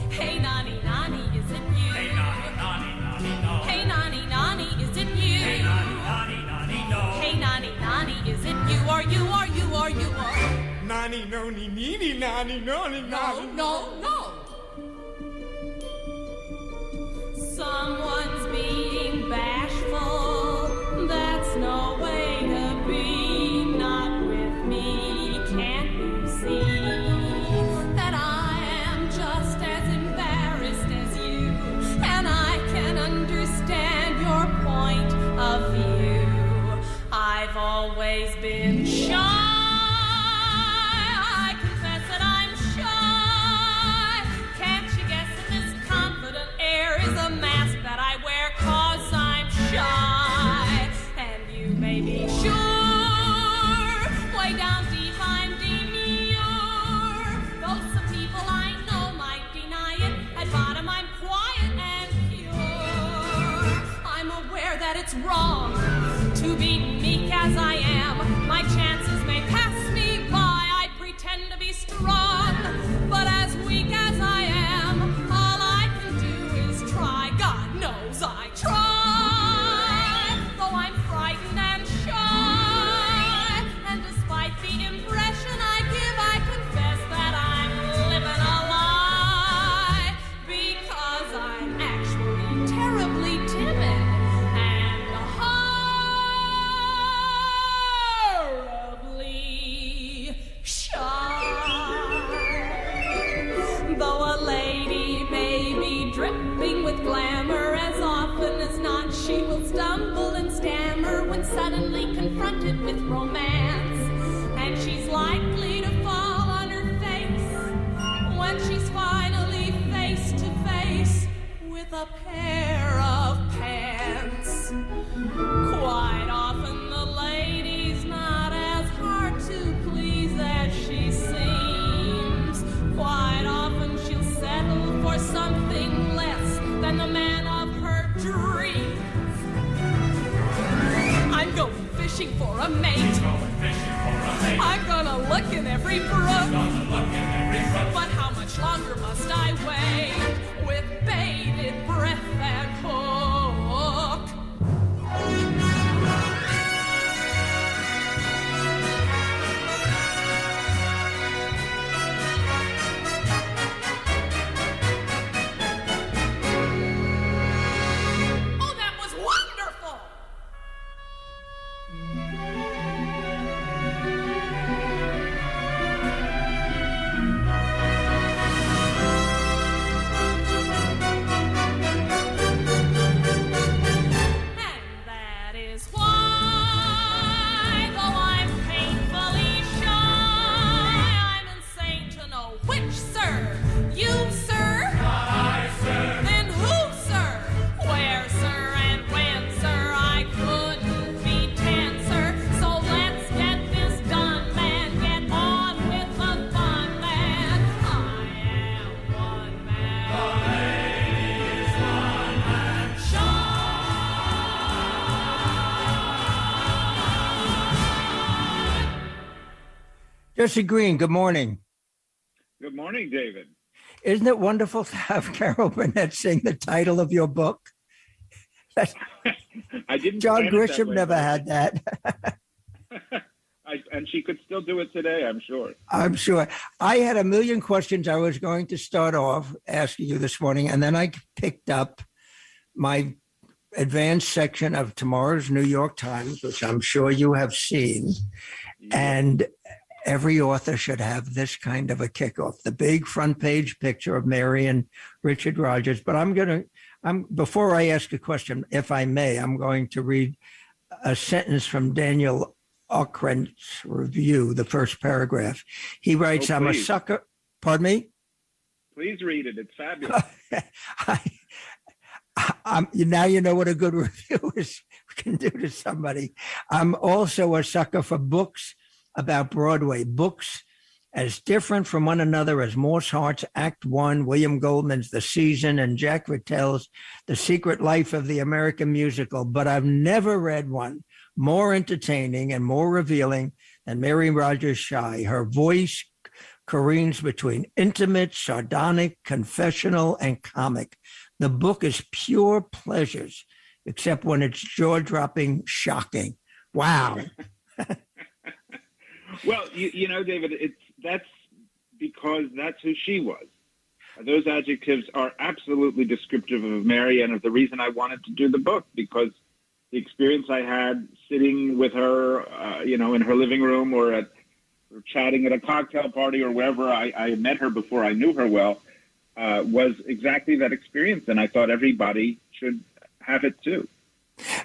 Hey, Nani, Nani, is it you? Hey, Nani, Nani, Nani, no. Hey, Nani, Nani, is it you? Hey, Nani, Nani, Nani, no. Hey, Nani, Nani, is it you or you or you or you or? Nani, noni, nini, nani, noni, nani. No. Someone's being bashful. That's no way to be. Not with me. Can't you see that I am just as embarrassed as you? And I can understand your point of view. I've always been shy. I confess that I'm shy. with romance, and she's likely to fall on her face when she's finally face to face with a pair of pants. Quite often the lady's not as hard to please as she seems. Quite often she'll settle for something less than the man of her dreams. I'm going fishing for a mate. I'm gonna look in every brook. But how much longer must I wait with bated breath and hook? Oh, that was wonderful! And that is why, though I'm painfully shy, I'm insane to know which, sir. You, sir? I, sir. Then who, sir? Where, sir? And when, sir? I couldn't be 10, sir. So let's get this done, man. Get on with the fun, man. I am one man. The lady is one man show. Jesse Green, good morning. Good morning, David. Isn't it wonderful to have Carol Burnett sing the title of your book? I didn't. John plan it that Grisham way, never but- had that. and she could still do it today, I'm sure. I'm sure. I had a million questions I was going to start off asking you this morning, and then I picked up my advanced section of tomorrow's New York Times, which I'm sure you have seen. And every author should have this kind of a kickoff, the big front page picture of Mary and Richard Rogers. But before I ask a question, if I may, I'm going to read a sentence from Daniel Okrent's review, the first paragraph. He writes, I'm a please. sucker. Pardon me? Please read it. It's fabulous. Now you know what a good review can do to somebody. I'm also a sucker for books about Broadway, books as different from one another as Morse Hart's Act One, William Goldman's The Season, and Jack Rattel's The Secret Life of the American Musical. But I've never read one more entertaining and more revealing than Mary Rogers' Shy. Her voice careens between intimate, sardonic, confessional, and comic. The book is pure pleasures, except when it's jaw-dropping, shocking. Wow. Well, you know, David, that's because that's who she was. Those adjectives are absolutely descriptive of Mary and of the reason I wanted to do the book, because the experience I had sitting with her, in her living room or chatting at a cocktail party or wherever I met her before I knew her well, was exactly that experience. And I thought everybody should have it too.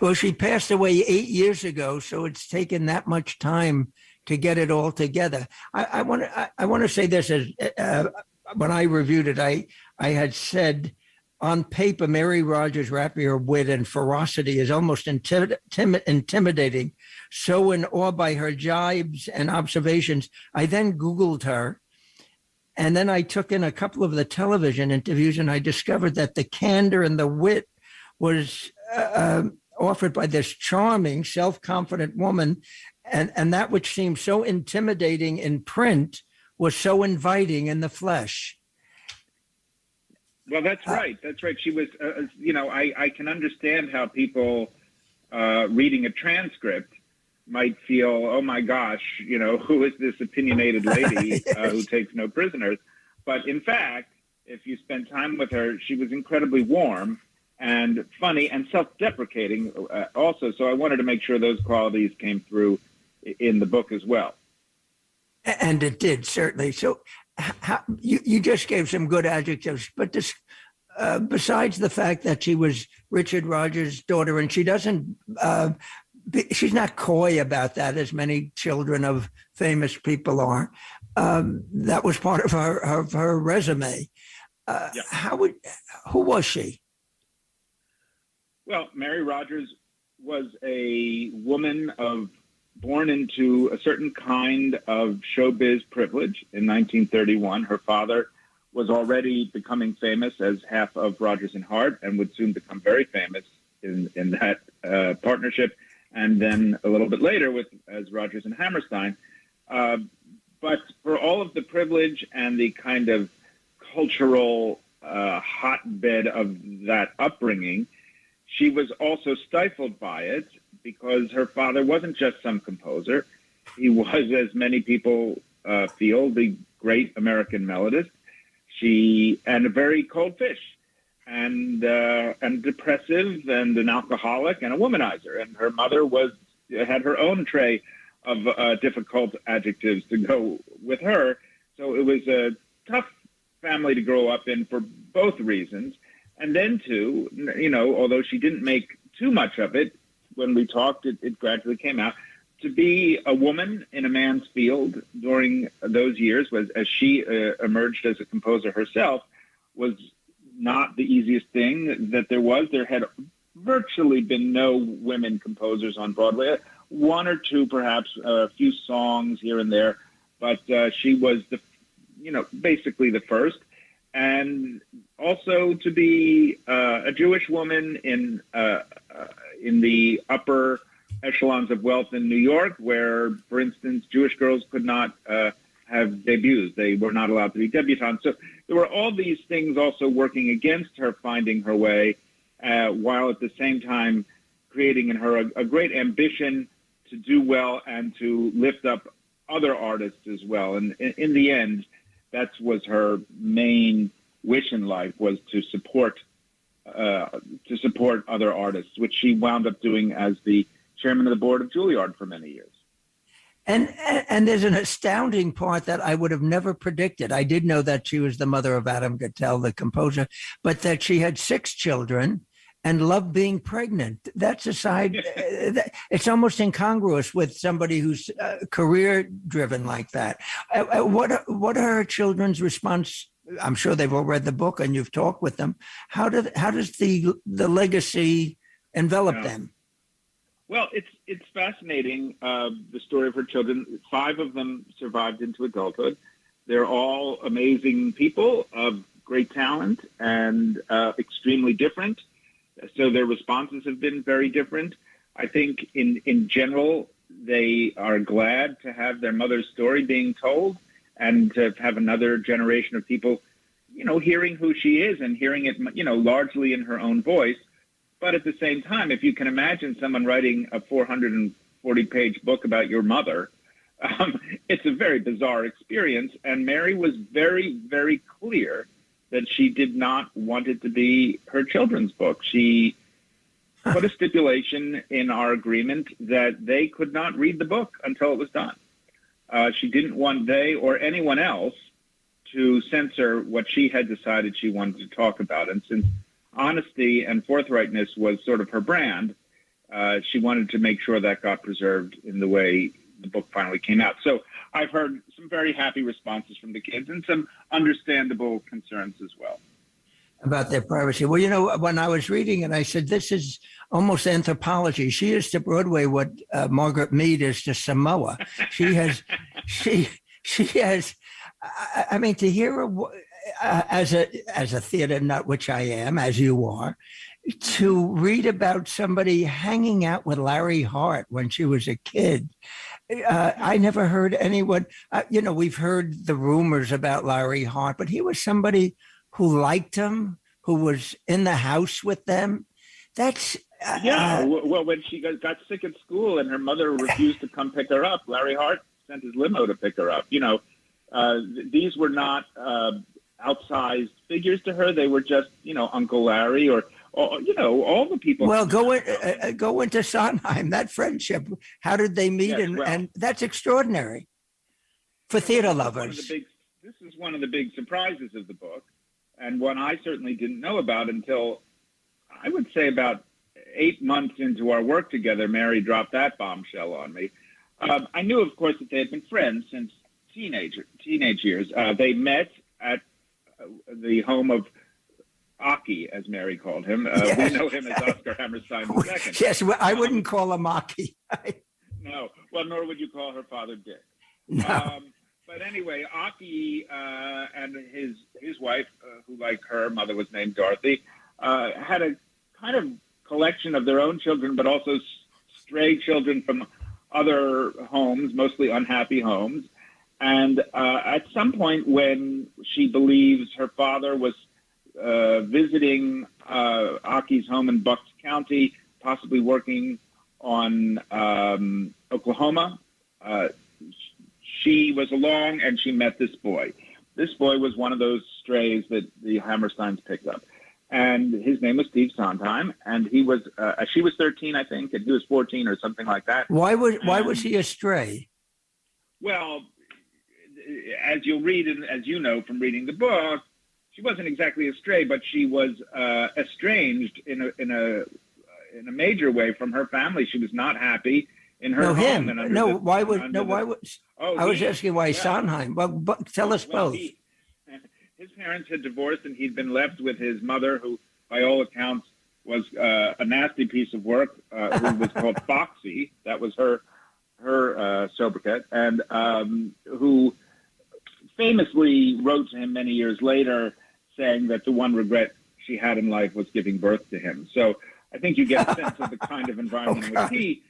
Well, she passed away 8 years ago, so it's taken that much time to get it all together. I want to say this, as when I reviewed it, I had said on paper, Mary Rogers' rapier wit and ferocity is almost intimidating. So in awe by her jibes and observations, I then Googled her. And then I took in a couple of the television interviews, and I discovered that the candor and the wit was offered by this charming, self-confident woman. And that which seemed so intimidating in print was so inviting in the flesh. Well, that's right. That's right. She was, I can understand how people reading a transcript might feel, oh my gosh, who is this opinionated lady who takes no prisoners? But in fact, if you spend time with her, she was incredibly warm and funny and self-deprecating also. So I wanted to make sure those qualities came through in the book as well. And it did, certainly. So you just gave some good adjectives, but this, besides the fact that she was Richard Rogers' daughter, and she doesn't she's not coy about that, as many children of famous people are. That was part of her resume. Who was she? Well, Mary Rogers was a woman born into a certain kind of showbiz privilege in 1931. Her father was already becoming famous as half of Rodgers and Hart and would soon become very famous in that partnership, and then a little bit later as Rodgers and Hammerstein. But for all of the privilege and the kind of cultural hotbed of that upbringing, she was also stifled by it because her father wasn't just some composer. He was, as many people feel, the great American melodist. And a very cold fish, and depressive, and an alcoholic, and a womanizer. And her mother had her own tray of difficult adjectives to go with her. So it was a tough family to grow up in for both reasons. And then, too, although she didn't make too much of it, when we talked, it gradually came out. To be a woman in a man's field during those years, as she emerged as a composer herself, was not the easiest thing that there was. There had virtually been no women composers on Broadway. One or two, perhaps, a few songs here and there, but she was basically the first. And also to be a Jewish woman in the upper echelons of wealth in New York, where, for instance, Jewish girls could not have debuts. They were not allowed to be debutantes. So there were all these things also working against her finding her way, while at the same time creating in her a great ambition to do well and to lift up other artists as well. And in the end, that was her main wish in life, was to support other artists, which she wound up doing as the chairman of the board of Juilliard for many years. And there's an astounding part that I would have never predicted. I did know that she was the mother of Adam Gattel, the composer, but that she had 6 children and loved being pregnant. That's a side. It's almost incongruous with somebody who's career-driven like that. What are her children's response? I'm sure they've all read the book and you've talked with them. How does the legacy envelop them? Well, it's fascinating, the story of her children. 5 of them survived into adulthood. They're all amazing people of great talent and extremely different. So their responses have been very different. I think in general, they are glad to have their mother's story being told and to have another generation of people, hearing who she is and hearing it, largely in her own voice. But at the same time, if you can imagine someone writing a 440-page book about your mother, it's a very bizarre experience. And Mary was very, very clear that she did not want it to be her children's book. She put a stipulation in our agreement that they could not read the book until it was done. She didn't want they or anyone else to censor what she had decided she wanted to talk about. And since honesty and forthrightness was sort of her brand, she wanted to make sure that got preserved in the way the book finally came out. So I've heard some very happy responses from the kids and some understandable concerns as well. About their privacy. Well, when I was reading it, I said, this is almost anthropology. She is to Broadway what Margaret Mead is to Samoa. She has, I mean, to hear her as a theater nut, which I am, as you are, to read about somebody hanging out with Larry Hart when she was a kid. I never heard anyone, we've heard the rumors about Larry Hart, but he was somebody who liked him, who was in the house with them. That's... well, when she got sick at school and her mother refused to come pick her up, Larry Hart sent his limo to pick her up. These were not outsized figures to her. They were just, Uncle Larry or all the people. Well, go into Sondheim, that friendship. How did they meet? Yes, and that's extraordinary for theater lovers. This is one of the big surprises of the book, and one I certainly didn't know about until, I would say, about 8 months into our work together, Mary dropped that bombshell on me. I knew, of course, that they had been friends since teenage years. They met at the home of Aki, as Mary called him. Yes. We know him as Oscar Hammerstein II. Yes, well, I wouldn't call him Aki. No, well, nor would you call her father Dick. No. But anyway, Aki and his wife, who like her mother was named Dorothy, had a kind of collection of their own children, but also stray children from other homes, mostly unhappy homes. And at some point when she believes her father was visiting Aki's home in Bucks County, possibly working on Oklahoma, she was along and she met this boy. This boy was one of those strays that the Hammersteins picked up. And his name was Steve Sondheim, and he was she was 13, I think, and he was 14 or something like that. Why was he a stray? Well, as you'll read and as you know from reading the book, she wasn't exactly a stray, but she was estranged in a major way from her family. She was not happy in her home. And why would I was asking why Sondheim. Well, tell us both. His parents had divorced, and he'd been left with his mother, who, by all accounts, was a nasty piece of work, who was called Foxy. That was her sobriquet, and who famously wrote to him many years later saying that the one regret she had in life was giving birth to him. So I think you get a sense of the kind of environment in which he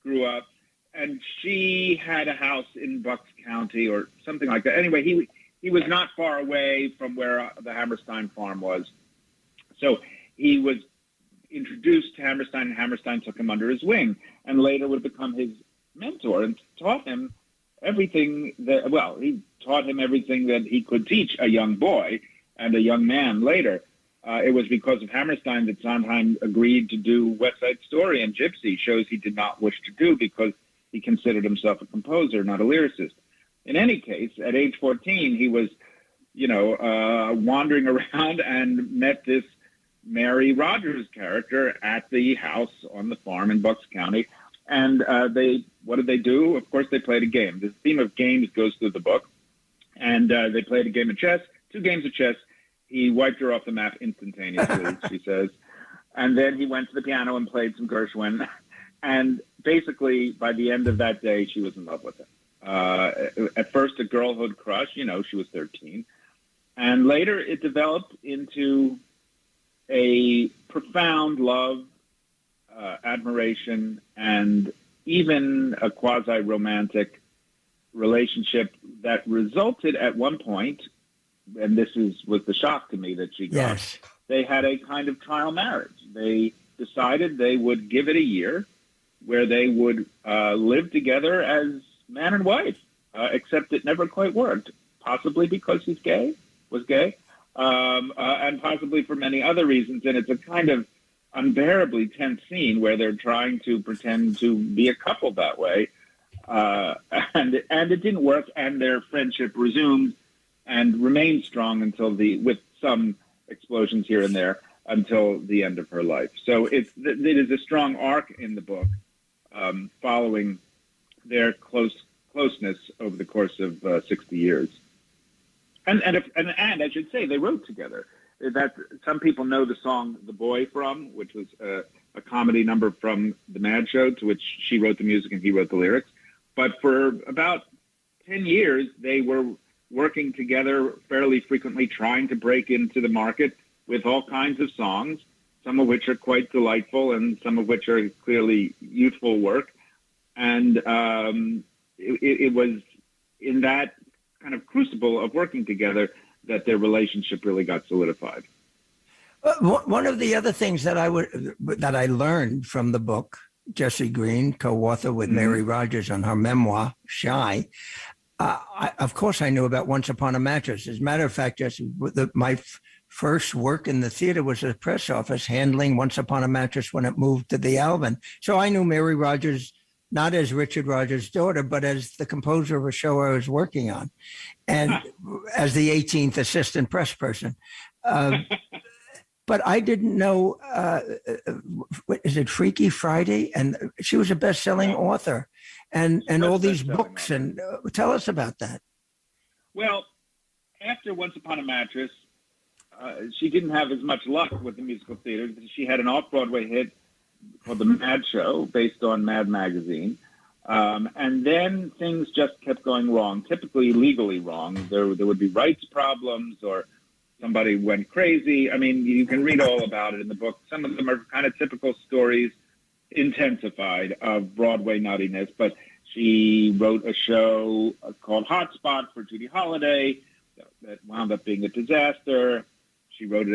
grew up. And she had a house in Bucks County or something like that. Anyway, he was not far away from where the Hammerstein farm was. So he was introduced to Hammerstein, and Hammerstein took him under his wing and later would become his mentor and taught him everything he taught him everything that he could teach a young boy and a young man later. It was because of Hammerstein that Sondheim agreed to do West Side Story and Gypsy, shows he did not wish to do because he considered himself a composer, not a lyricist. In any case, at age 14, he was, wandering around and met this Mary Rogers character at the house on the farm in Bucks County. And what did they do? Of course, they played a game. The theme of games goes through the book. And they played a game of chess, 2 games of chess. He wiped her off the map instantaneously, she says. And then he went to the piano and played some Gershwin. And basically, by the end of that day, she was in love with him. At first, a girlhood crush. She was 13. And later, it developed into a profound love, admiration, and even a quasi-romantic relationship that resulted at one point, and this was the shock to me that she got, yes. They had a kind of trial marriage. They decided they would give it a year where they would live together as man and wife, except it never quite worked, possibly because was gay, and possibly for many other reasons. And it's a kind of unbearably tense scene where they're trying to pretend to be a couple that way. And it didn't work, and their friendship resumed and remained strong with some explosions here and there, until the end of her life. So it is a strong arc in the book, following their closeness over the course of 60 years. And I should say they wrote together. That some people know the song "The Boy" from, which was a comedy number from The Mad Show, to which she wrote the music and he wrote the lyrics. But for about 10 years, they were working together fairly frequently, trying to break into the market with all kinds of songs, some of which are quite delightful and some of which are clearly youthful work. And it was in that kind of crucible of working together that their relationship really got solidified. One of the other things that I learned from the book, Jesse Green, co-author with Mary Rogers on her memoir, Shy, of course I knew about Once Upon a Mattress. As a matter of fact, Jesse, my first work in the theater was at the press office handling Once Upon a Mattress when it moved to the Alvin. So I knew Mary Rogers not as Richard Rogers' daughter, but as the composer of a show I was working on, and as the 18th assistant press person. But I didn't know, is it Freaky Friday? And she was a best-selling author and all these books. And tell us about that. Well, after Once Upon a Mattress, she didn't have as much luck with the musical theater. She had an off-Broadway hit called The Mad Show, based on Mad Magazine. And then things just kept going wrong, typically legally wrong. There would be rights problems, or somebody went crazy. I mean, you can read all about it in the book. Some of them are kind of typical stories, intensified, of Broadway nuttiness. But she wrote a show called Hotspot for Judy Holliday that wound up being a disaster. She wrote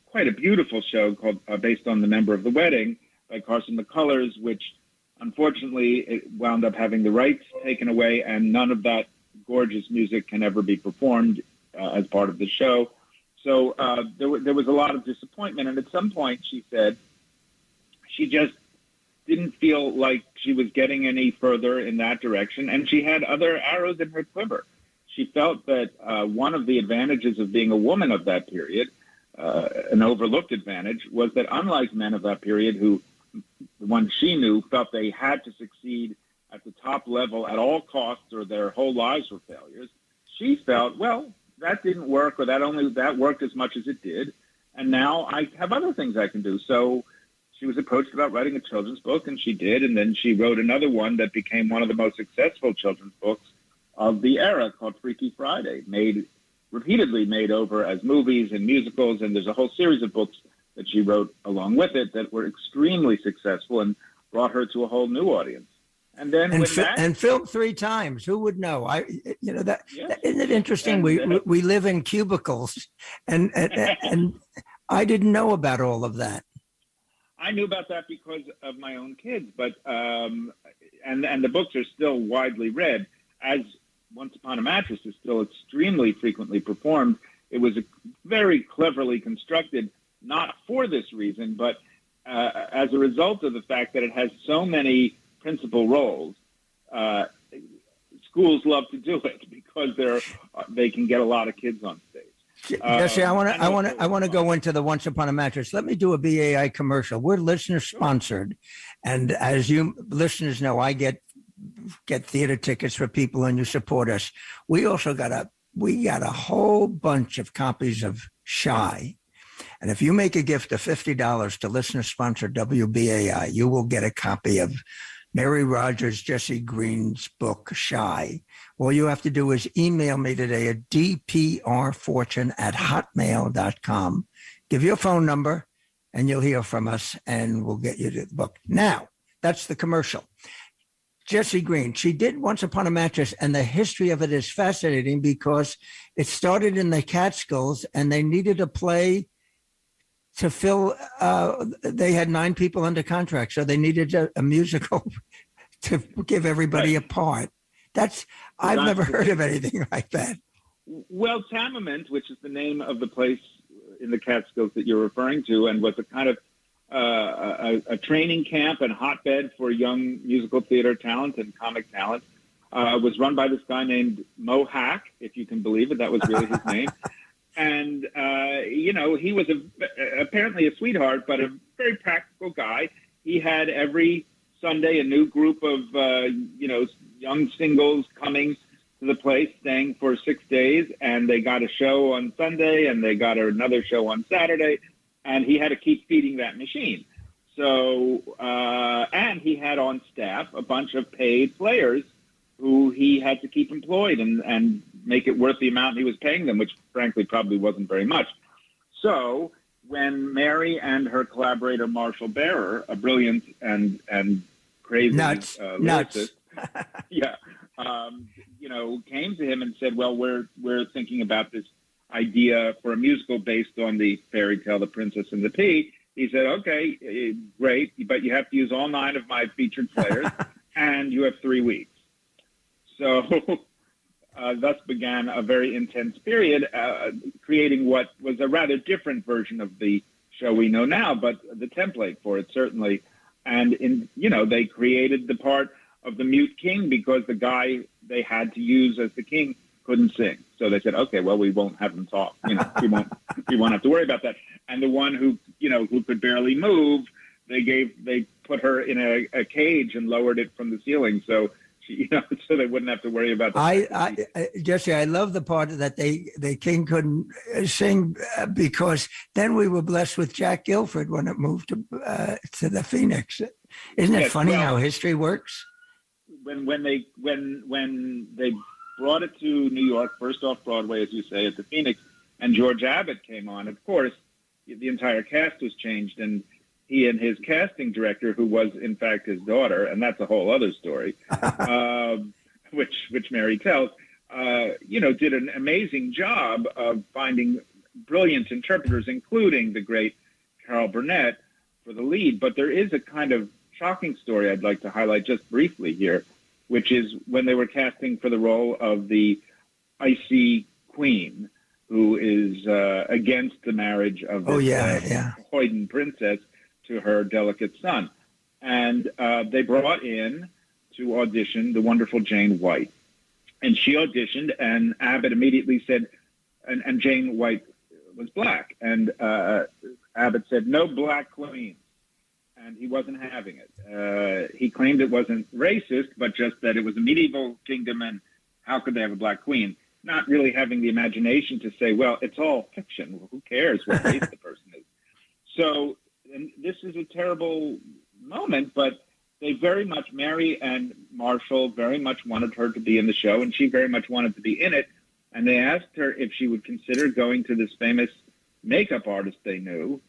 quite a beautiful show called based on The Member of the Wedding by Carson McCullers, which unfortunately it wound up having the rights taken away, and none of that gorgeous music can ever be performed as part of the show. So there was a lot of disappointment, and at some point she said she just didn't feel like she was getting any further in that direction, and she had other arrows in her quiver. She felt that one of the advantages of being a woman of that period, an overlooked advantage, was that unlike men of that period, who the ones she knew felt they had to succeed at the top level at all costs or their whole lives were failures, she felt, well, that didn't work, or that worked as much as it did, and now I have other things I can do. So she was approached about writing a children's book, and she did, and then she wrote another one that became one of the most successful children's books of the era, called Freaky Friday, repeatedly made over as movies and musicals, and there's a whole series of books that she wrote along with it that were extremely successful and brought her to a whole new audience. And then and filmed 3 times. Who would know? That isn't it interesting? We live in cubicles, and I didn't know about all of that. I knew about that because of my own kids, but and the books are still widely read. As Once Upon a Mattress is still extremely frequently performed, it was very cleverly constructed, not for this reason, but as a result of the fact that it has so many principal roles. Schools love to do it because they can get a lot of kids on stage. Jesse, I want to go into the Once Upon a Mattress. Let me do a BAI commercial. We're listener sponsored, and as you listeners know, I get theater tickets for people, and you support us. We also got a whole bunch of copies of Shy. And if you make a gift of $50 to listener-sponsored WBAI, you will get a copy of Mary Rogers, Jesse Green's book, Shy. All you have to do is email me today at dprfortune@hotmail.com. Give your phone number, and you'll hear from us, and we'll get you the book. Now, that's the commercial. Jesse Green, she did Once Upon a Mattress, and the history of it is fascinating because it started in the Catskills, and they needed a play to fill, they had 9 people under contract, so they needed a musical to give everybody a part. I've never heard of anything like that. Well, Tamament, which is the name of the place in the Catskills that you're referring to, and was a kind of a training camp and hotbed for young musical theater talent and comic talent, was run by this guy named Mo Hack, if you can believe it. That was really his name. And, he was apparently a sweetheart, but a very practical guy. He had every Sunday a new group of, young singles coming to the place, staying for 6 days, and they got a show on Sunday, and they got another show on Saturday, and he had to keep feeding that machine. So, and he had on staff a bunch of paid players who he had to keep employed and make it worth the amount he was paying them, which frankly probably wasn't very much. So when Mary and her collaborator Marshall Barer, a brilliant and crazy lyricist, came to him and said, "Well, we're thinking about this idea for a musical based on the fairy tale The Princess and the Pea." He said, "Okay, great, but you have to use all 9 of my featured players, and you have 3 weeks." So thus began a very intense period, creating what was a rather different version of the show we know now, but the template for it certainly. And they created the part of the mute king because the guy they had to use as the king couldn't sing. So they said, "Okay, well, we won't have him talk. We won't have to worry about that." and the one who could barely move, they put her in a cage and lowered it from the ceiling, so so they wouldn't have to worry about that. Jesse, I love the part that the king couldn't sing because then we were blessed with Jack Guilford when it moved to the Phoenix. Isn't it funny how history works? When they brought it to New York, first off Broadway, as you say, at the Phoenix, and George Abbott came on, of course, the entire cast was changed, and he and his casting director, who was in fact his daughter, and that's a whole other story, which Mary tells, did an amazing job of finding brilliant interpreters, including the great Carol Burnett, for the lead. But there is a kind of shocking story I'd like to highlight just briefly here, which is when they were casting for the role of the icy queen, who is against the marriage of this hoyden princess to her delicate son. And they brought in to audition the wonderful Jane White. And she auditioned, and Abbott immediately said, and Jane White was black, and Abbott said, no black queens. And he wasn't having it. He claimed it wasn't racist, but just that it was a medieval kingdom, and how could they have a black queen? Not really having the imagination to say, well, it's all fiction. Who cares what race the person is? So, and this is a terrible moment, but they very much, Mary and Marshall very much wanted her to be in the show, and she very much wanted to be in it. And they asked her if she would consider going to this famous makeup artist they knew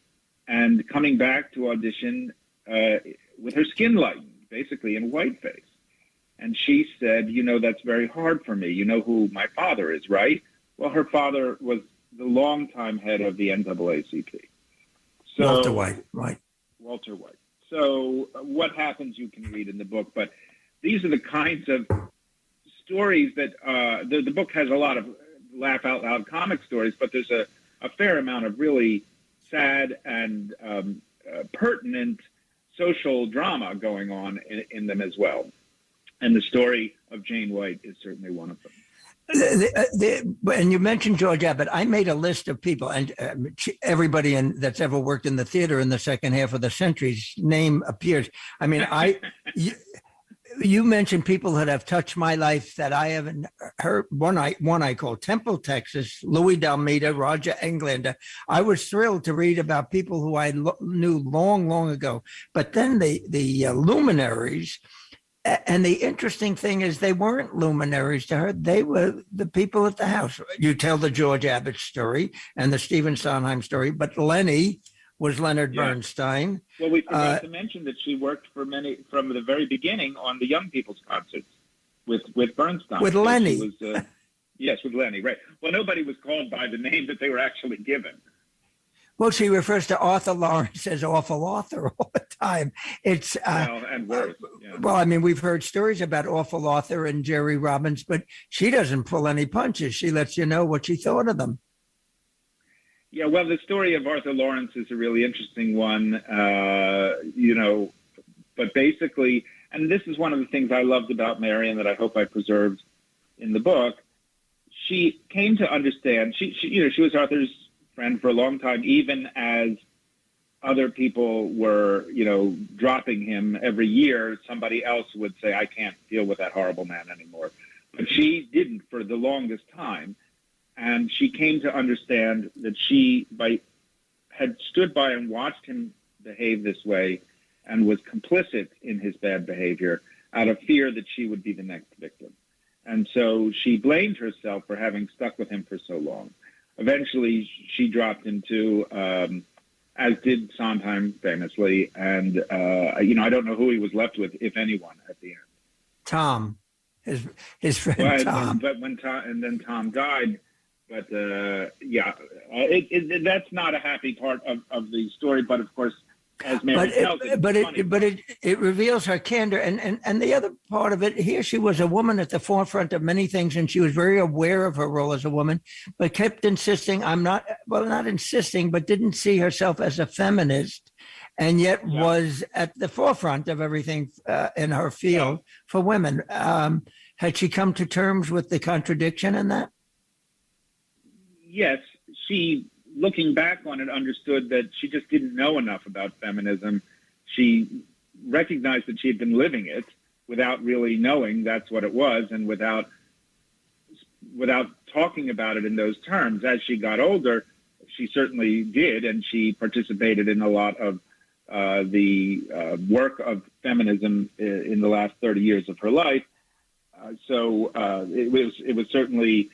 and coming back to audition with her skin lightened, basically in whiteface. And she said, that's very hard for me. You know who my father is, right? Well, her father was the longtime head of the NAACP. So, Walter White, right. Walter White. So what happens you can read in the book, but these are the kinds of stories that the book has a lot of laugh-out-loud comic stories, but there's a fair amount of really sad and pertinent social drama going on in them as well. And the story of Jane White is certainly one of them. And you mentioned George Abbott. I made a list of people, and everybody that's ever worked in the theater in the second half of the century's name appears. I mean, you mentioned people that have touched my life that I haven't heard. One I call Temple, Texas, Louis D'Almeida, Roger Englander. I was thrilled to read about people who I knew long, long ago. But then the luminaries. And the interesting thing is they weren't luminaries to her. They were the people at the house. You tell the George Abbott story and the Stephen Sondheim story, but Lenny was Leonard Bernstein. Well, we forgot to mention that she worked for from the very beginning on the young people's concerts with Bernstein. With Lenny. Yes, with Lenny, right. Well, nobody was called by the name that they were actually given. Well, she refers to Arthur Lawrence as awful Arthur all the time. It's and worse. Well, I mean, we've heard stories about awful Arthur and Jerry Robbins, but she doesn't pull any punches. She lets you know what she thought of them. Yeah, well, the story of Arthur Lawrence is a really interesting one, but basically, and this is one of the things I loved about Mary and that I hope I preserved in the book. She came to understand, she was Arthur's friend for a long time, even as other people were, dropping him every year. Somebody else would say, I can't deal with that horrible man anymore. But she didn't for the longest time. And she came to understand that she had stood by and watched him behave this way and was complicit in his bad behavior out of fear that she would be the next victim. And so she blamed herself for having stuck with him for so long. Eventually, she dropped him too, as did Sondheim famously. And, I don't know who he was left with, if anyone, at the end. Tom, his friend Tom. But when Tom died. But, that's not a happy part of the story. But, of course, as Mary tells it, it reveals her candor. And the other part of it, here she was a woman at the forefront of many things, and she was very aware of her role as a woman, but kept insisting, not insisting, but didn't see herself as a feminist, and yet was at the forefront of everything in her field for women. Had she come to terms with the contradiction in that? Yes, she looking back on it, understood that she just didn't know enough about feminism. She recognized that she had been living it without really knowing that's what it was, and without talking about it in those terms. As she got older, she certainly did, and she participated in a lot of the work of feminism in the last 30 years of her life. So it was certainly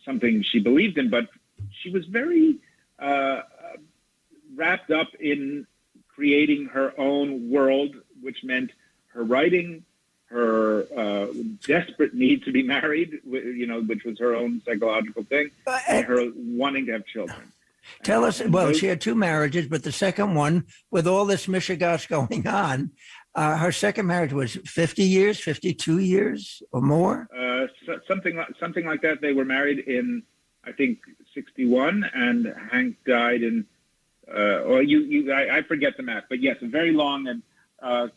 something she believed in, but she was very wrapped up in creating her own world, which meant her writing, her desperate need to be married, which was her own psychological thing, and her wanting to have children. Tell us, well, she had 2 marriages, but the second one, with all this mishigash going on, her second marriage was 50 years, 52 years or more? Something like that. They were married in, I think, 61, and Hank died in, I forget the math, but yes, a very long and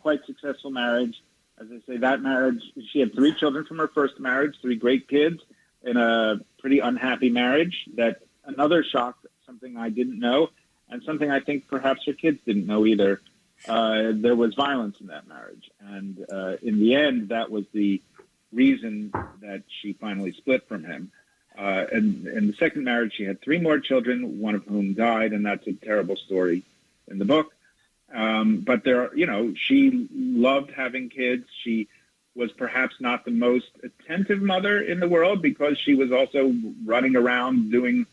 quite successful marriage. As I say, that marriage, she had 3 children from her first marriage, 3 great kids, in a pretty unhappy marriage. That another shock, something I didn't know, and something I think perhaps her kids didn't know either. There was violence in that marriage. And in the end, that was the reason that she finally split from him. And in the second marriage, she had 3 more children, one of whom died, and that's a terrible story in the book. But she loved having kids. She was perhaps not the most attentive mother in the world because she was also running around doing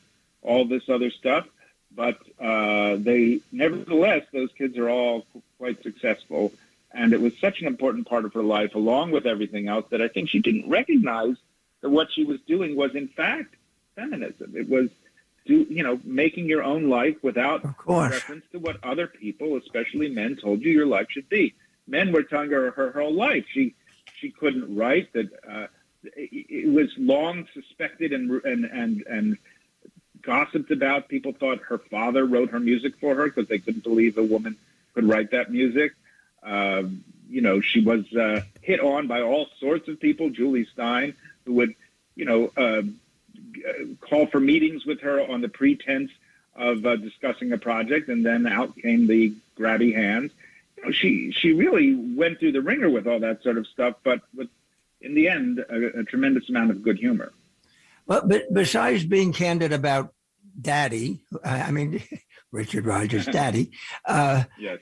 all this other stuff. But nevertheless, those kids are all quite successful. And it was such an important part of her life, along with everything else, that I think she didn't recognize that what she was doing was, in fact, feminism. It was, making your own life without reference to what other people, especially men, told you your life should be. Men were telling her whole life she couldn't write, that it was long suspected and gossiped about. People thought her father wrote her music for her because they couldn't believe a woman could write that music. She was hit on by all sorts of people. Julie Stein, who would, call for meetings with her on the pretense of discussing a project, and then out came the grabby hands. She really went through the ringer with all that sort of stuff, but with, in the end, a tremendous amount of good humor. Well, but besides being candid about Daddy, Richard Rogers' Daddy, yes.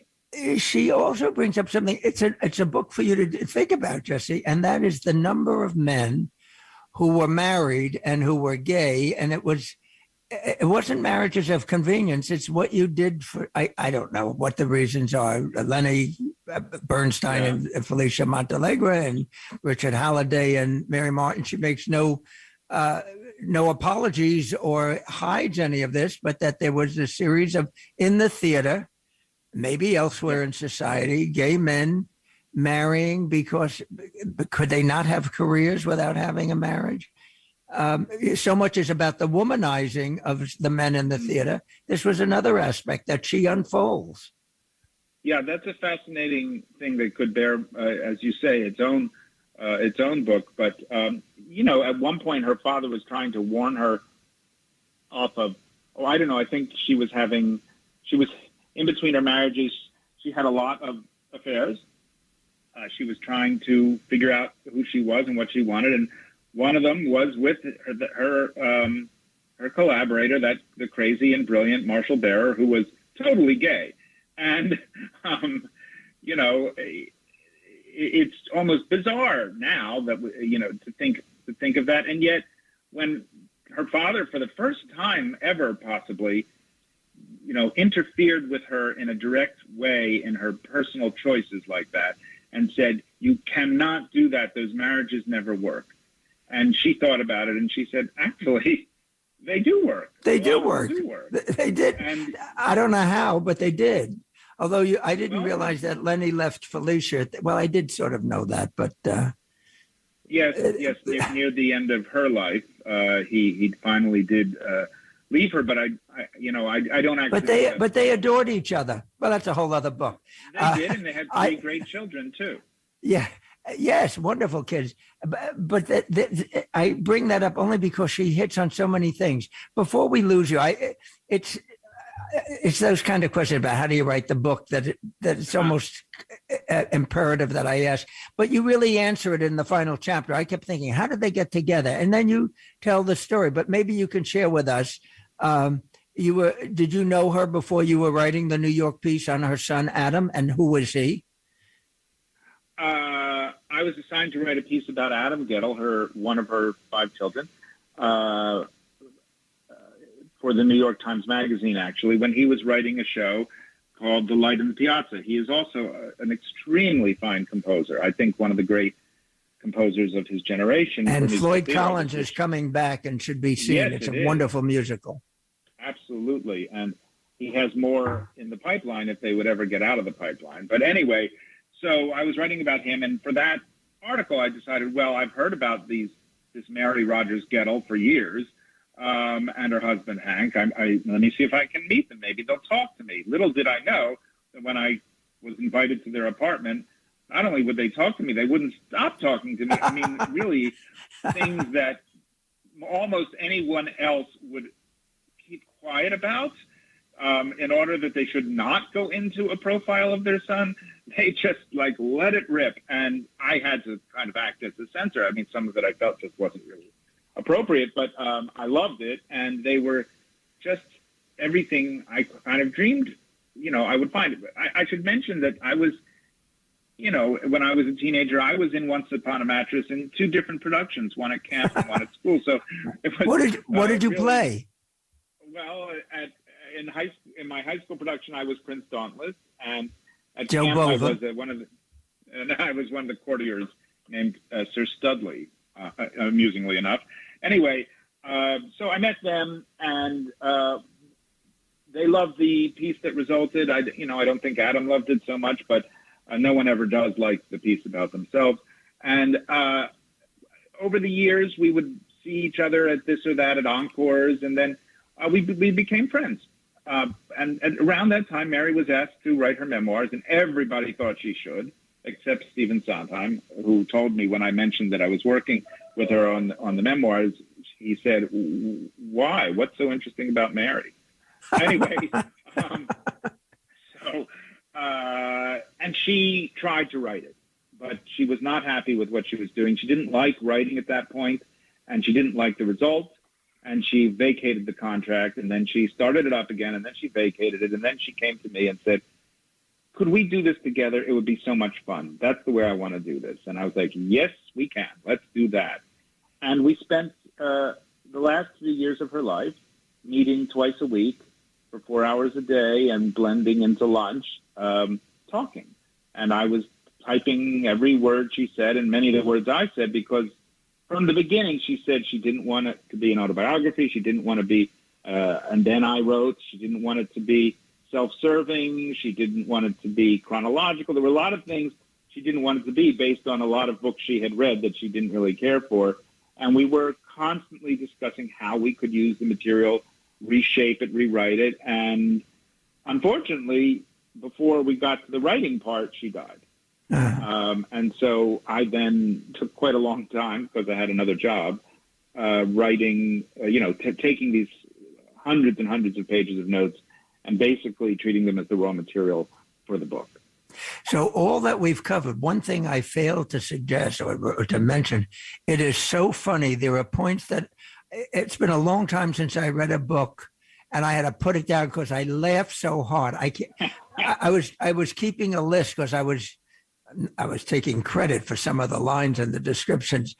She also brings up something. It's a book for you to think about, Jesse, and that is the number of men who were married and who were gay, and it wasn't marriages of convenience. It's what you did for. I don't know what the reasons are. Lenny Bernstein and Felicia Montalegre and Richard Halliday and Mary Martin. She makes no apologies or hides any of this, but that there was a series of, in the theater, maybe elsewhere in society, gay men marrying because could they not have careers without having a marriage? So much is about the womanizing of the men in the theater. This was another aspect that she unfolds. Yeah, that's a fascinating thing that could bear, as you say, its own book. But, at one point her father was trying to warn her off of, I think she was in between her marriages, she had a lot of affairs. She was trying to figure out who she was and what she wanted, and one of them was with her collaborator, the crazy and brilliant Marshall Barer, who was totally gay. And it's almost bizarre now that to think of that. And yet, when her father, for the first time ever, possibly, interfered with her in a direct way in her personal choices like that, and said, "You cannot do that. Those marriages never work." And she thought about it, and she said, "Actually, they do work. They do work. They did. And I don't know how, but they did. Although I didn't realize that Lenny left Felicia. Well, I did sort of know that, but yes. Near the end of her life, he finally did leave her. But I don't actually. But they adored each other. Well, that's a whole other book. They did, and they had 3 great children too. Yeah, Yes, wonderful kids. But I bring that up only because she hits on so many things. Before we lose you, it's those kind of questions about how do you write the book that it's almost imperative that I ask. But you really answer it in the final chapter. I kept thinking, how did they get together? And then you tell the story. But maybe you can share with us. Did you know her before you were writing the New York piece on her son Adam, and who was he? I was assigned to write a piece about Adam Gettle, one of her 5 children, for the New York Times Magazine, actually, when he was writing a show called The Light in the Piazza. He is also an extremely fine composer. I think one of the great composers of his generation. And Floyd Collins is coming back and should be seen. Yes, it's a wonderful musical. Absolutely. And he has more in the pipeline if they would ever get out of the pipeline. But anyway, so I was writing about him, and for that article, I decided, well, I've heard about this Mary Rogers Gettle for years, and her husband Hank. Let me see if I can meet them. Maybe they'll talk to me. Little did I know that when I was invited to their apartment, not only would they talk to me, they wouldn't stop talking to me. I mean, really, things that almost anyone else would keep quiet about. In order that they should not go into a profile of their son, they just let it rip. And I had to kind of act as a censor. I mean, some of it I felt just wasn't really appropriate, but I loved it. And they were just everything I kind of dreamed, I would find. I should mention that I was, when I was a teenager, I was in Once Upon a Mattress in 2 different productions, one at camp and one at school. So it was, what did you play? Well, in my high school production, I was Prince Dauntless, and at Joe camp, Bova. I was one of the courtiers named Sir Studley, amusingly enough. Anyway, so I met them, and they loved the piece that resulted. I don't think Adam loved it so much, but no one ever does like the piece about themselves. And over the years, we would see each other at this or that, at encores, and then we became friends. And around that time, Mary was asked to write her memoirs, and everybody thought she should, except Stephen Sondheim, who told me when I mentioned that I was working with her on the memoirs, he said, "Why? What's so interesting about Mary?" Anyway, and she tried to write it, but she was not happy with what she was doing. She didn't like writing at that point, and she didn't like the results. And she vacated the contract, and then she started it up again, and then she vacated it, and then she came to me and said, "Could we do this together? It would be so much fun. That's the way I want to do this." And I was like, "Yes, we can. Let's do that." And we spent the last 3 years of her life meeting twice a week for 4 hours a day and blending into lunch, talking. And I was typing every word she said and many of the words I said, because from the beginning, she said she didn't want it to be an autobiography. She didn't want to be, and then I wrote. She didn't want it to be self-serving. She didn't want it to be chronological. There were a lot of things she didn't want it to be based on a lot of books she had read that she didn't really care for. And we were constantly discussing how we could use the material, reshape it, rewrite it. And unfortunately, before we got to the writing part, she died. And so I then took quite a long time, because I had another job, writing, taking these hundreds and hundreds of pages of notes and basically treating them as the raw material for the book. So all that we've covered, one thing I failed to suggest or to mention, it is so funny. There are points that it's been a long time since I read a book and I had to put it down because I laughed so hard. I was keeping a list because I was taking credit for some of the lines and the descriptions.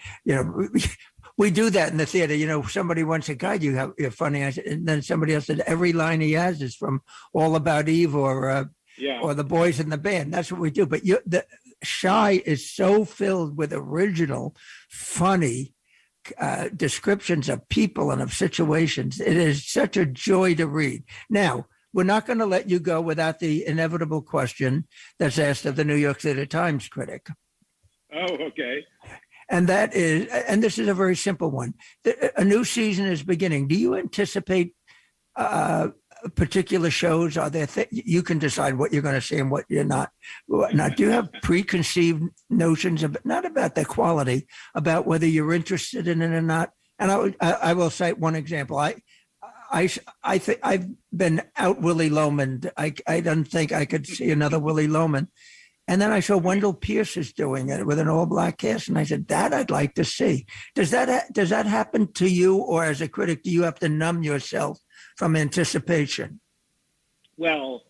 We do that in the theater. Somebody wants to guide you. You're funny. And then somebody else said every line he has is from All About Eve or The Boys in the Band. That's what we do. But the Shy is so filled with original, funny descriptions of people and of situations. It is such a joy to read. Now, we're not going to let you go without the inevitable question that's asked of the New York Theater Times critic. Oh, okay. And that is, and this is a very simple one. A new season is beginning. Do you anticipate particular shows? Are there you can decide what you're going to see and what you're not? Do you have preconceived notions of not about their quality, about whether you're interested in it or not? And I will cite one example. I think I've been out Willie Loman. I don't think I could see another Willie Loman. And then I saw Wendell Pierce is doing it with an all-black cast, and I said, that I'd like to see. Does that happen to you, or as a critic, do you have to numb yourself from anticipation? Well,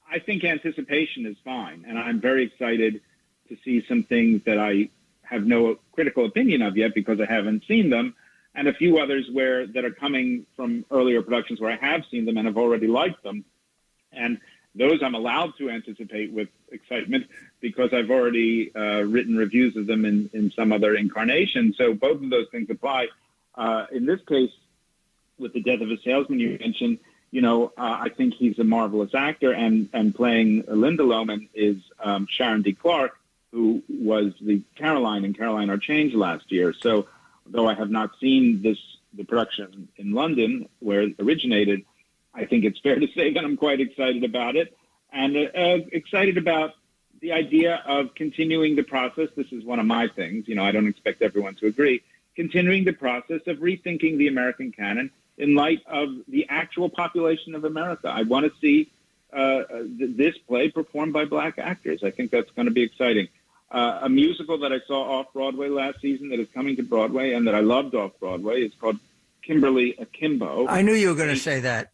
I think anticipation is fine, and I'm very excited to see some things that I have no critical opinion of yet because I haven't seen them, and a few others that are coming from earlier productions where I have seen them and have already liked them. And those I'm allowed to anticipate with excitement because I've already written reviews of them in some other incarnation. So both of those things apply. In this case, with The Death of a Salesman you mentioned, I think he's a marvelous actor, and playing Linda Lohman is Sharon D. Clarke, who was the Caroline in Caroline Are Changed last year. So though I have not seen the production in London where it originated, I think it's fair to say that I'm quite excited about it, and excited about the idea of continuing the process. This is one of my things. I don't expect everyone to agree. Continuing the process of rethinking the American canon in light of the actual population of America. I want to see this play performed by black actors. I think that's going to be exciting. A musical that I saw off-Broadway last season that is coming to Broadway and that I loved off-Broadway is called Kimberly Akimbo. I knew you were going to say that.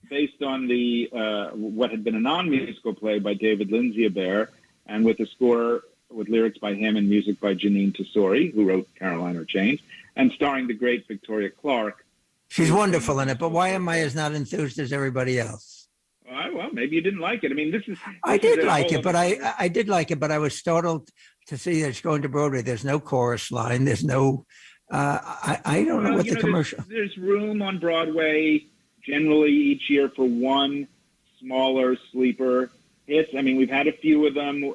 Based on the what had been a non-musical play by David Lindsay-Abaire, and with a score with lyrics by him and music by Janine Tesori, who wrote Caroline Are Changed, and starring the great Victoria Clarke. She's wonderful in it, but why am I as not enthused as everybody else? Well, maybe you didn't like it. I mean, I did like it, but I did like it, but I was startled to see that it's going to Broadway. There's no chorus line. There's no. I don't know what the commercial. There's room on Broadway generally each year for one smaller sleeper hits. I mean, we've had a few of them.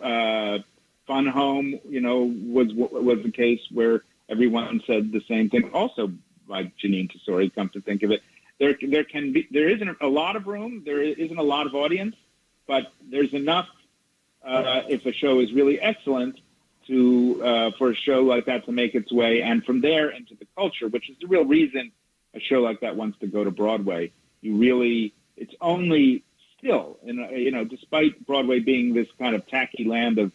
Fun Home, was the case where everyone said the same thing. Also by Janine Tesori, come to think of it. There isn't a lot of room. There isn't a lot of audience, but there's enough if a show is really excellent for a show like that to make its way, and from there into the culture, which is the real reason a show like that wants to go to Broadway. It's only still, despite Broadway being this kind of tacky land of,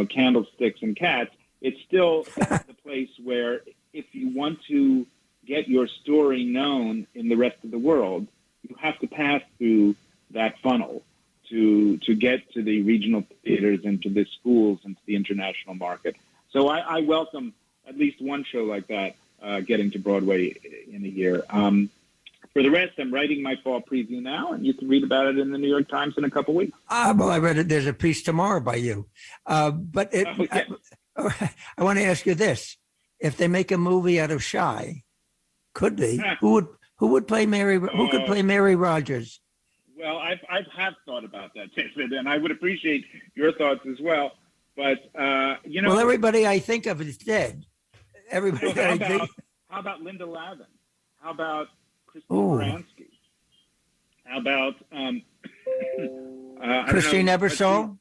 candlesticks and cats, it's still the place where if you want to get your story known in the rest of the world, you have to pass through that funnel to get to the regional theaters and to the schools and to the international market. So I welcome at least one show like that getting to Broadway in a year. For the rest, I'm writing my fall preview now, and you can read about it in the New York Times in a couple weeks. Well, I read it. There's a piece tomorrow by you. I want to ask you this. If they make a movie out of Shy, could they? Who would play Mary? Who could play Mary Rogers? Well, I have thought about that, David, and I would appreciate your thoughts as well. But, Well, everybody I think of is dead. Everybody How about Linda Lavin? How about Christine Baranski? How about Christine Ebersole?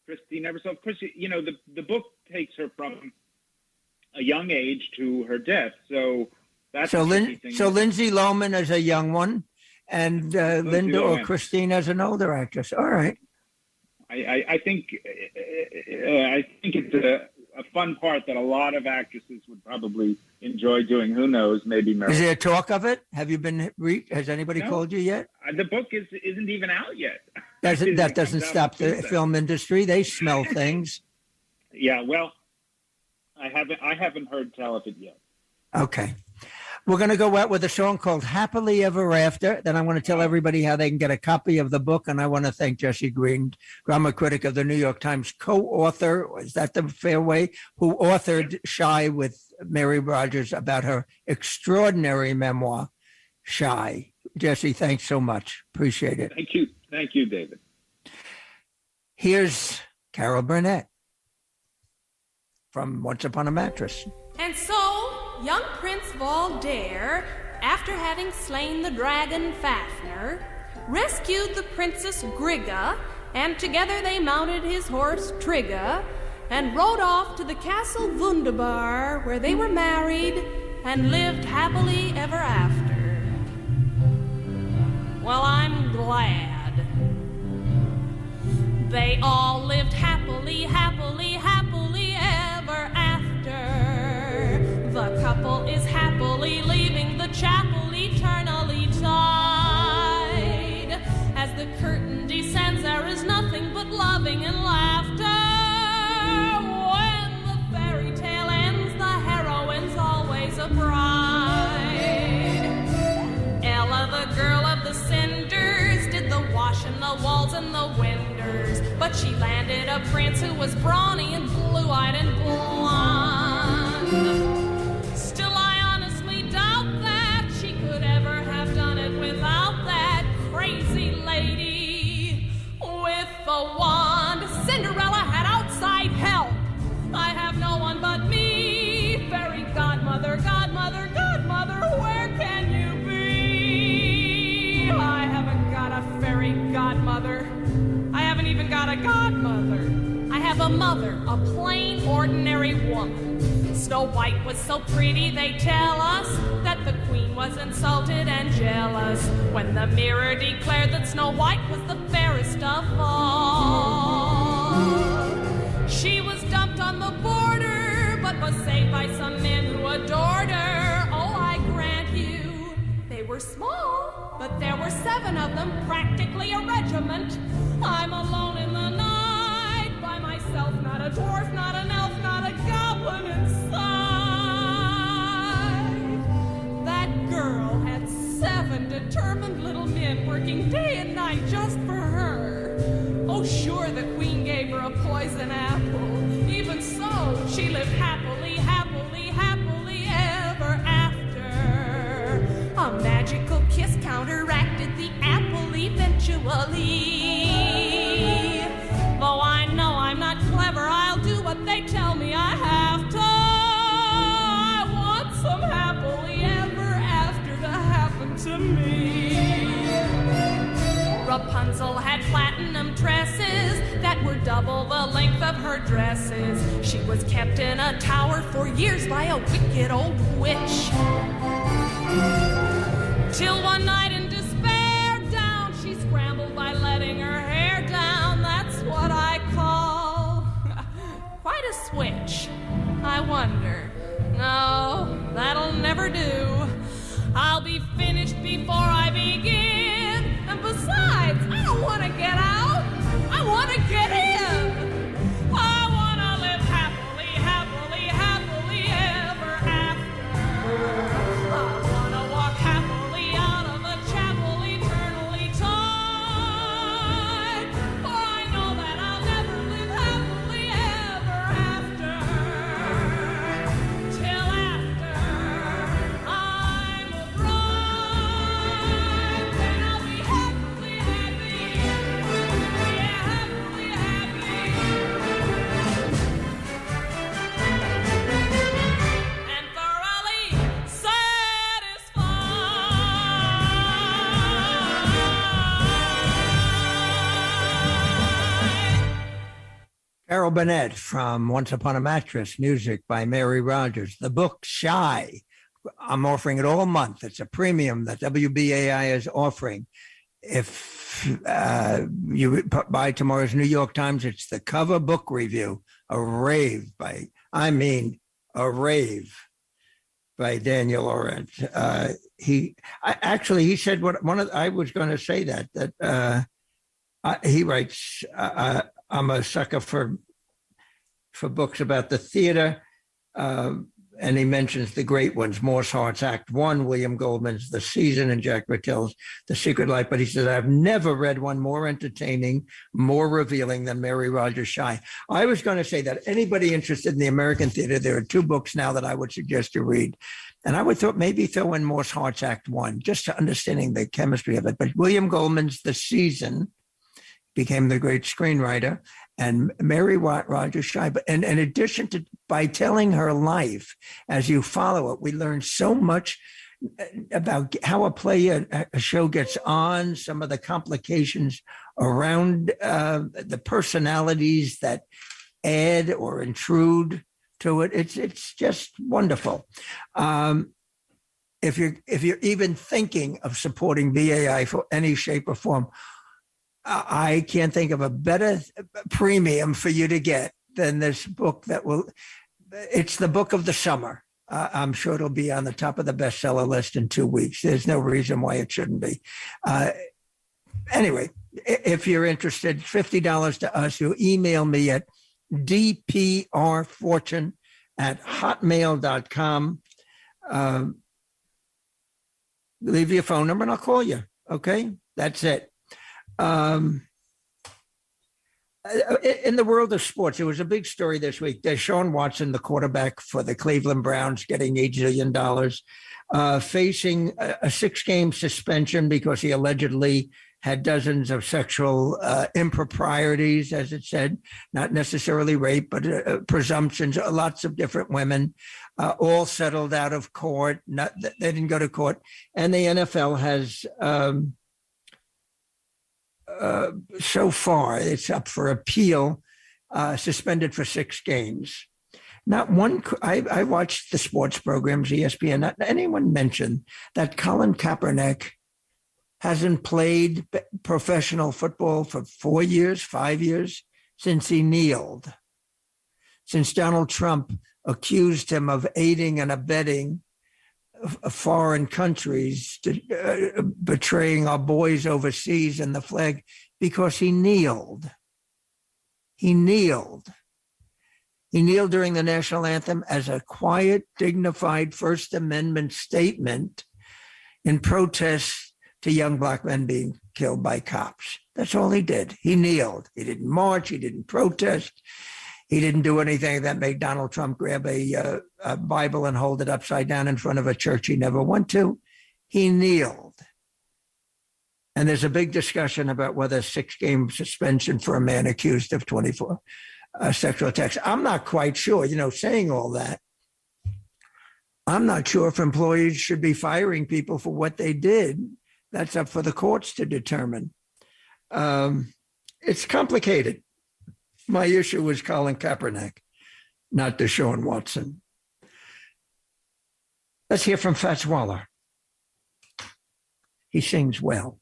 Christine Ebersole. The book takes her from a young age to her death, so that's so Lindsay Loman as a young one, and Linda or Christine as an older actress. All right. I think it's a fun part that a lot of actresses would probably enjoy doing. Who knows? Maybe Meryl. Is there talk of it? Have you been? Has anybody called you yet? The book isn't even out yet. That doesn't stop the film industry. They smell things. Yeah. Well, I haven't heard tell of it yet. Okay. We're going to go out with a song called Happily Ever After. Then I want to tell everybody how they can get a copy of the book. And I want to thank Jesse Green, drama critic of the New York Times, co-author, is that the fair way, who authored Shy with Mary Rogers about her extraordinary memoir, Shy. Jesse, thanks so much. Appreciate it. Thank you. Thank you, David. Here's Carol Burnett from Once Upon a Mattress. And so, young Prince Valdaire after having slain the dragon Fafnir, rescued the Princess Grigga, and together they mounted his horse Trigga and rode off to the castle Wunderbar, where they were married and lived happily ever after. Well, I'm glad. They all lived happily, happily, happily ever after. The couple is happily leaving the chapel, eternally tied. As the curtain descends, there is nothing but loving and laughter. When the fairy tale ends, the heroine's always a bride. Ella, the girl of the cinders, did the washing, the walls, and the windows, but she landed a prince who was brawny and blue-eyed and blonde. Still, I honestly doubt that she could ever have done it without that crazy lady with the wand. Cinderella had outside help. I have no one but me. Fairy godmother, godmother, godmother, where can you be? I haven't got a fairy godmother. I haven't even got a godmother. I have a mother, a plain, ordinary woman. Snow White was so pretty, they tell us, that the queen was insulted and jealous when the mirror declared that Snow White was the fairest of all. She was dumped on the border, but was saved by some men who adored her. Oh, I grant you, they were small, but there were 7 of them, practically a regiment. I'm alone in the night, by myself, not a dwarf, not an elf, not a goblin inside. That girl had 7 determined little men working day and night just for her. Oh, sure, the queen gave her a poison apple. Even so, she lived happily, happily, happily ever after. A magical kiss counteracted the apple eventually. Though I know I'm not clever, I'll do what they tell me I have to. I want some happily ever after to happen to me. Rapunzel had platinum tresses that were double the length of her dresses. She was kept in a tower for years by a wicked old witch. Till one night in despair, down she scrambled by letting her hair down. That's what I call quite a switch. I wonder, no, that'll never do. I'll be finished before I begin. And besides, I don't want to get out. I want to get in. I want to live happily, happily, happily ever after. I want to walk happily out of the chapel, eternally tied. For I know that I'll never live happily ever after. Till after I'm a bride, then I'll be happily happy. Yeah, happily happy. And thoroughly satisfied. Carol Burnett from Once Upon a Mattress, music by Mary Rogers. The book Shy, I'm offering it all month. It's a premium that WBAI is offering. If you buy tomorrow's New York Times, it's the cover book review, a rave by Daniel Laurent. He said I was going to say that he writes, I'm a sucker for books about the theater, and he mentions the great ones, Morse Hearts Act 1, William Goldman's The Season, and Jack Rattel's The Secret Life. But he says, I've never read one more entertaining, more revealing than Mary Rogers' Shy. I was going to say that anybody interested in the American theater, there are 2 books now that I would suggest you read. And I would maybe throw in Morse Hearts Act 1, just to understanding the chemistry of it. But William Goldman's The Season became the great screenwriter, and Mary Rogers' Shy. But in addition to, by telling her life, as you follow it, we learn so much about how a show gets on, some of the complications around the personalities that add or intrude to it. It's just wonderful. If you're even thinking of supporting BAI for any shape or form, I can't think of a better premium for you to get than this book it's the book of the summer. I'm sure it'll be on the top of the bestseller list in 2 weeks. There's no reason why it shouldn't be. Anyway, if you're interested, $50 to us. You email me at dprfortune@hotmail.com. Leave your phone number and I'll call you. Okay, that's it. In the world of sports, there was a big story this week. Deshaun Watson, the quarterback for the Cleveland Browns, getting $8 million, facing a 6-game suspension because he allegedly had dozens of sexual improprieties, as it said, not necessarily rape, but presumptions, lots of different women, all settled out of court. They didn't go to court. And the NFL has... so far, it's up for appeal, suspended for 6 games. Not one, I watched the sports programs, ESPN, not anyone mentioned that Colin Kaepernick hasn't played professional football for 4 years, 5 years, since he kneeled. Since Donald Trump accused him of aiding and abetting foreign countries to, betraying our boys overseas and the flag because he kneeled. He kneeled. He kneeled during the national anthem as a quiet, dignified First Amendment statement in protest to young black men being killed by cops. That's all he did. He kneeled. He didn't march. He didn't protest. He didn't do anything that made Donald Trump grab a Bible and hold it upside down in front of a church he never went to. He kneeled. And there's a big discussion about whether 6-game suspension for a man accused of 24 sexual attacks. I'm not quite sure, saying all that. I'm not sure if employees should be firing people for what they did. That's up for the courts to determine. It's complicated. My issue was Colin Kaepernick, not Deshaun Watson. Let's hear from Fats Waller. He sings well.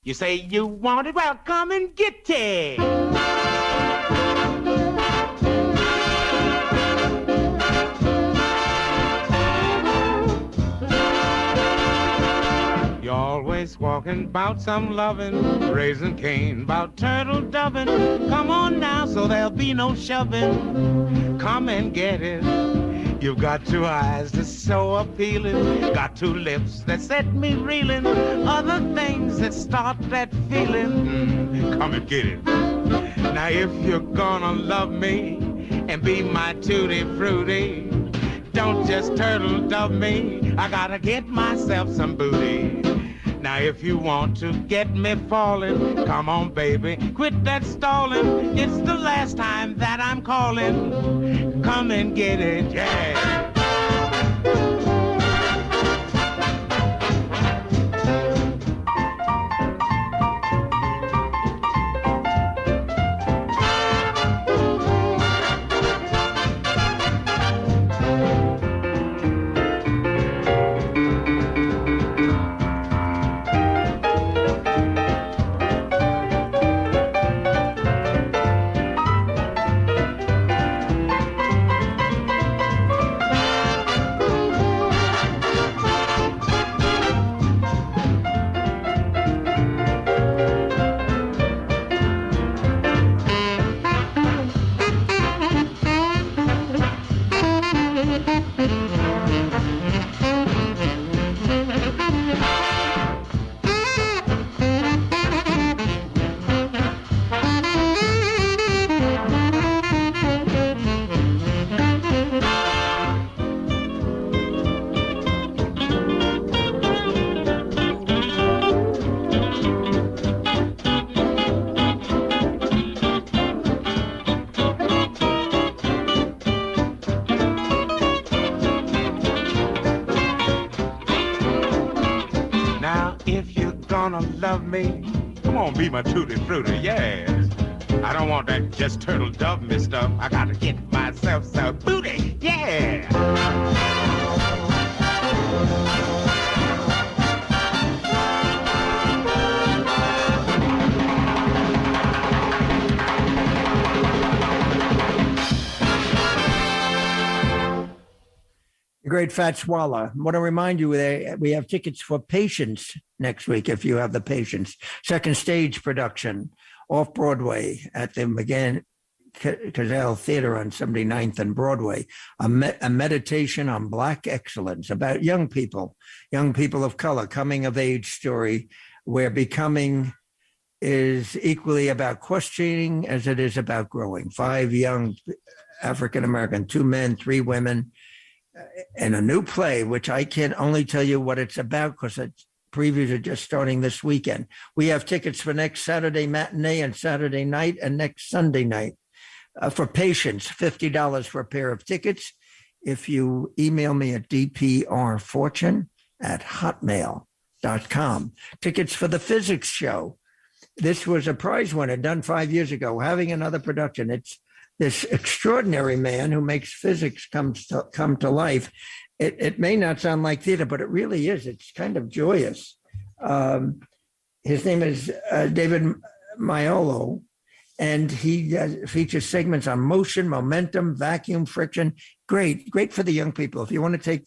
You say you want it, well, come and get it. You're always walking about some loving, raising Cain, about turtle dubbing. Come on now, so there'll be no shoving. Come and get it. You've got 2 eyes that's so appealing, got 2 lips that set me reeling, other things that start that feeling. Come and get it. Now if you're gonna love me and be my tutti frutti, don't just turtle dove me, I gotta get myself some booty. Now if you want to get me falling, come on baby, quit that stalling. It's the last time that I'm calling. Come and get it, yeah. gonna love me? Come on, be my tutti frutti, yes. I don't want that just turtle dove me stuff. I gotta get myself some booty, yeah. Great Fat Swallow. I want to remind you that we have tickets for Patience next week, if you have the patience. Second stage production off Broadway at the McGann Cazale Theater on 79th and Broadway. A meditation on Black excellence about young people of color, coming of age story, where becoming is equally about questioning as it is about growing. 5 young African American, 2 men, 3 women, and a new play, which I can only tell you what it's about because previews are just starting this weekend. We have tickets for next Saturday matinee and Saturday night and next Sunday night. For Patience, $50 for a pair of tickets. If you email me at dprfortune@hotmail.com. Tickets for the physics show. This was a prize winner done 5 years ago, having another production. It's this extraordinary man who makes physics come to life. It may not sound like theater, but it really is. It's kind of joyous. His name is David Maiolo, and he features segments on motion, momentum, vacuum, friction. Great for the young people. If you want to take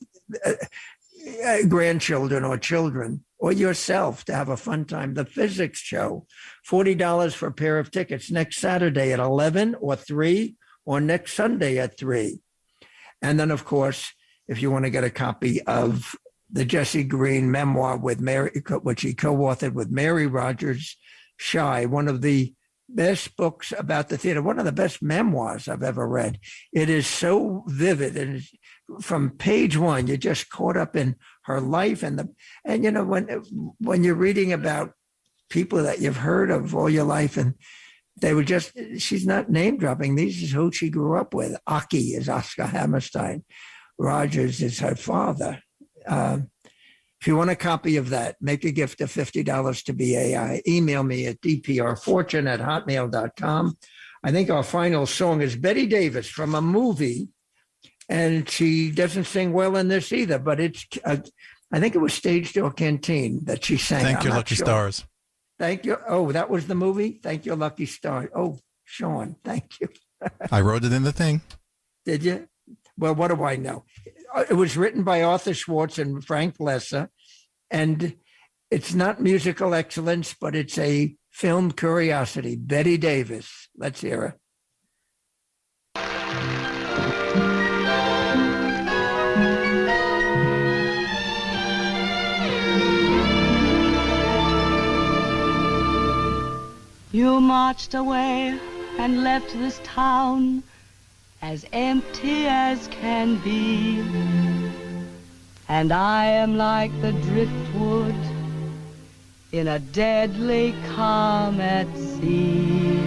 grandchildren or children or yourself to have a fun time, the physics show, $40 for a pair of tickets next Saturday at 11 or 3 or next Sunday at 3. And then, of course, if you want to get a copy of the Jesse Green memoir with Mary, which he co-authored with Mary Rogers Shy, one of the best books about the theater, one of the best memoirs I've ever read. It is so vivid, and from page 1, you're just caught up in her life and you know, when you're reading about people that you've heard of all your life, and they were just, she's not name dropping. These is who she grew up with. Aki is Oscar Hammerstein. Rogers is her father. If you want a copy of that, make a gift of $50 to BAI. Email me at dprfortune@hotmail.com. I think our final song is Betty Davis from a movie, and she doesn't sing well in this either, but it's, I think it was Stage Door Canteen that she sang. Thank Your Lucky Stars. Thank you. Oh, that was the movie? Thank Your Lucky Stars. Oh, Sean, thank you. I wrote it in the thing. Did you? Well, what do I know? It was written by Arthur Schwartz and Frank Lesser, and it's not musical excellence, but it's a film curiosity. Betty Davis. Let's hear her. You marched away and left this town as empty as can be, and I am like the driftwood in a deadly calm at sea.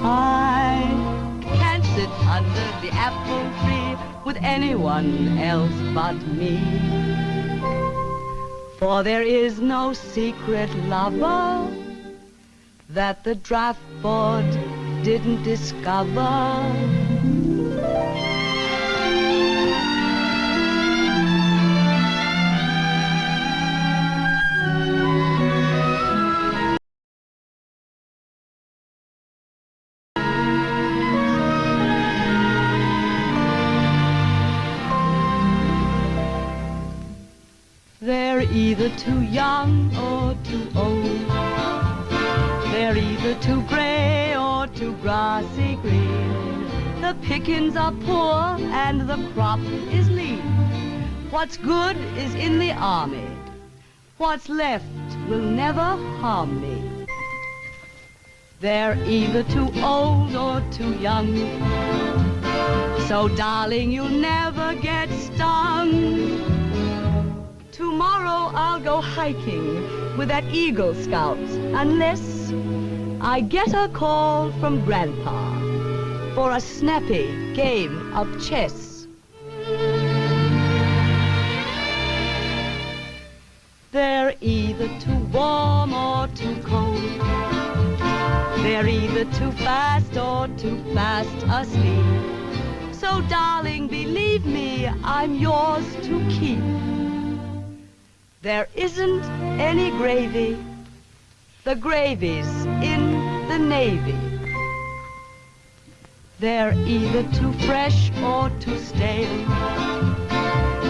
I can't sit under the apple tree with anyone else but me, for there is no secret lover that the draft board didn't discover. They're either too young or too old. They're either too gray or too grassy green. The pickings are poor and the crop is lean. What's good is in the army. What's left will never harm me. They're either too old or too young. So darling, you'll never get stung. Tomorrow I'll go hiking with that Eagle Scout, unless I get a call from Grandpa for a snappy game of chess. They're either too warm or too cold. They're either too fast or too fast asleep. So darling, believe me, I'm yours to keep. There isn't any gravy. The gravy's in the Navy. They're either too fresh or too stale.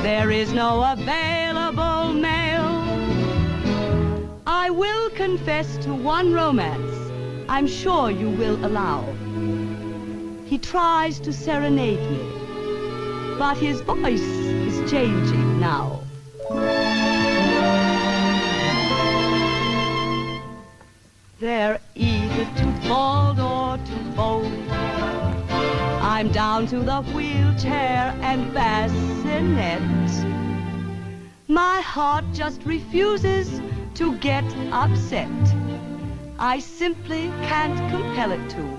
There is no available mail. I will confess to one romance I'm sure you will allow. He tries to serenade me, but his voice is changing now. They're either too bald or too bold. I'm down to the wheelchair and bassinet. My heart just refuses to get upset. I simply can't compel it to,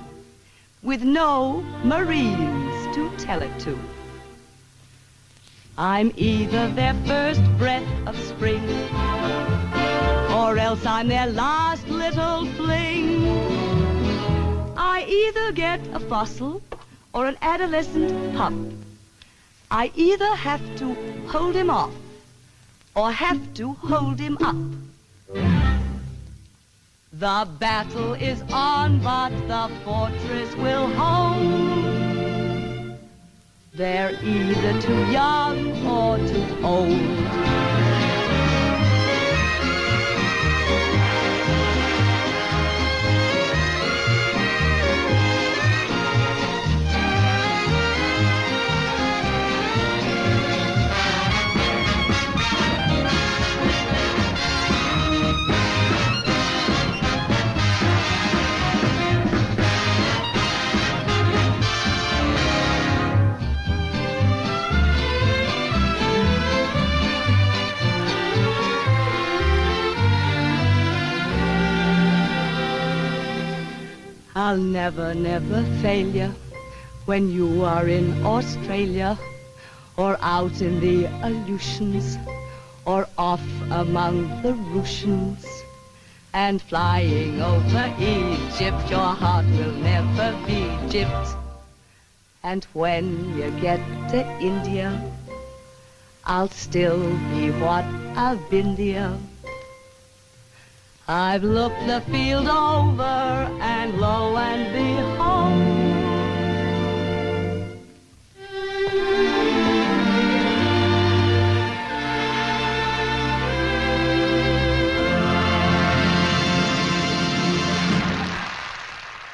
with no Marines to tell it to. I'm either their first breath of spring, or else I'm their last little fling. I either get a fossil or an adolescent pup. I either have to hold him off or have to hold him up. The battle is on, but the fortress will hold. They're either too young or too old. I'll never, never fail you when you are in Australia or out in the Aleutians or off among the Russians and flying over Egypt. Your heart will never be gypped. And when you get to India, I'll still be what I've been there. I've looked the field over, and lo and behold,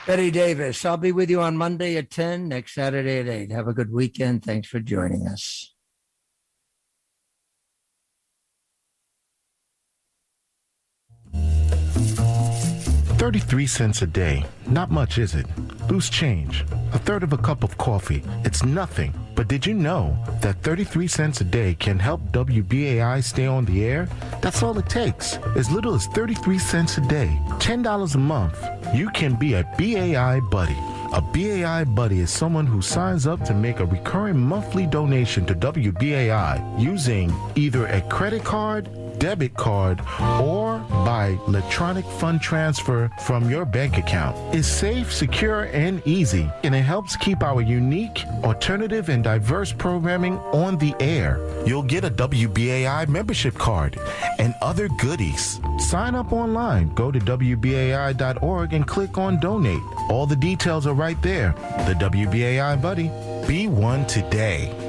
Betty Davis, I'll be with you on Monday at 10, next Saturday at 8. Have a good weekend. Thanks for joining us. $0.33 a day. Not much, is it? Loose change. A third of a cup of coffee. It's nothing. But did you know that 33 cents a day can help WBAI stay on the air? That's all it takes. As little as 33 cents a day. $10 a month. You can be a BAI buddy. A BAI buddy is someone who signs up to make a recurring monthly donation to WBAI using either a credit card, debit card, or by electronic fund transfer from your bank account. It's safe, secure, and easy, and it helps keep our unique, alternative, and diverse programming on the air. You'll get a WBAI membership card and other goodies. Sign up online. Go to WBAI.org and click on Donate. All the details are right there. The WBAI Buddy. Be one today.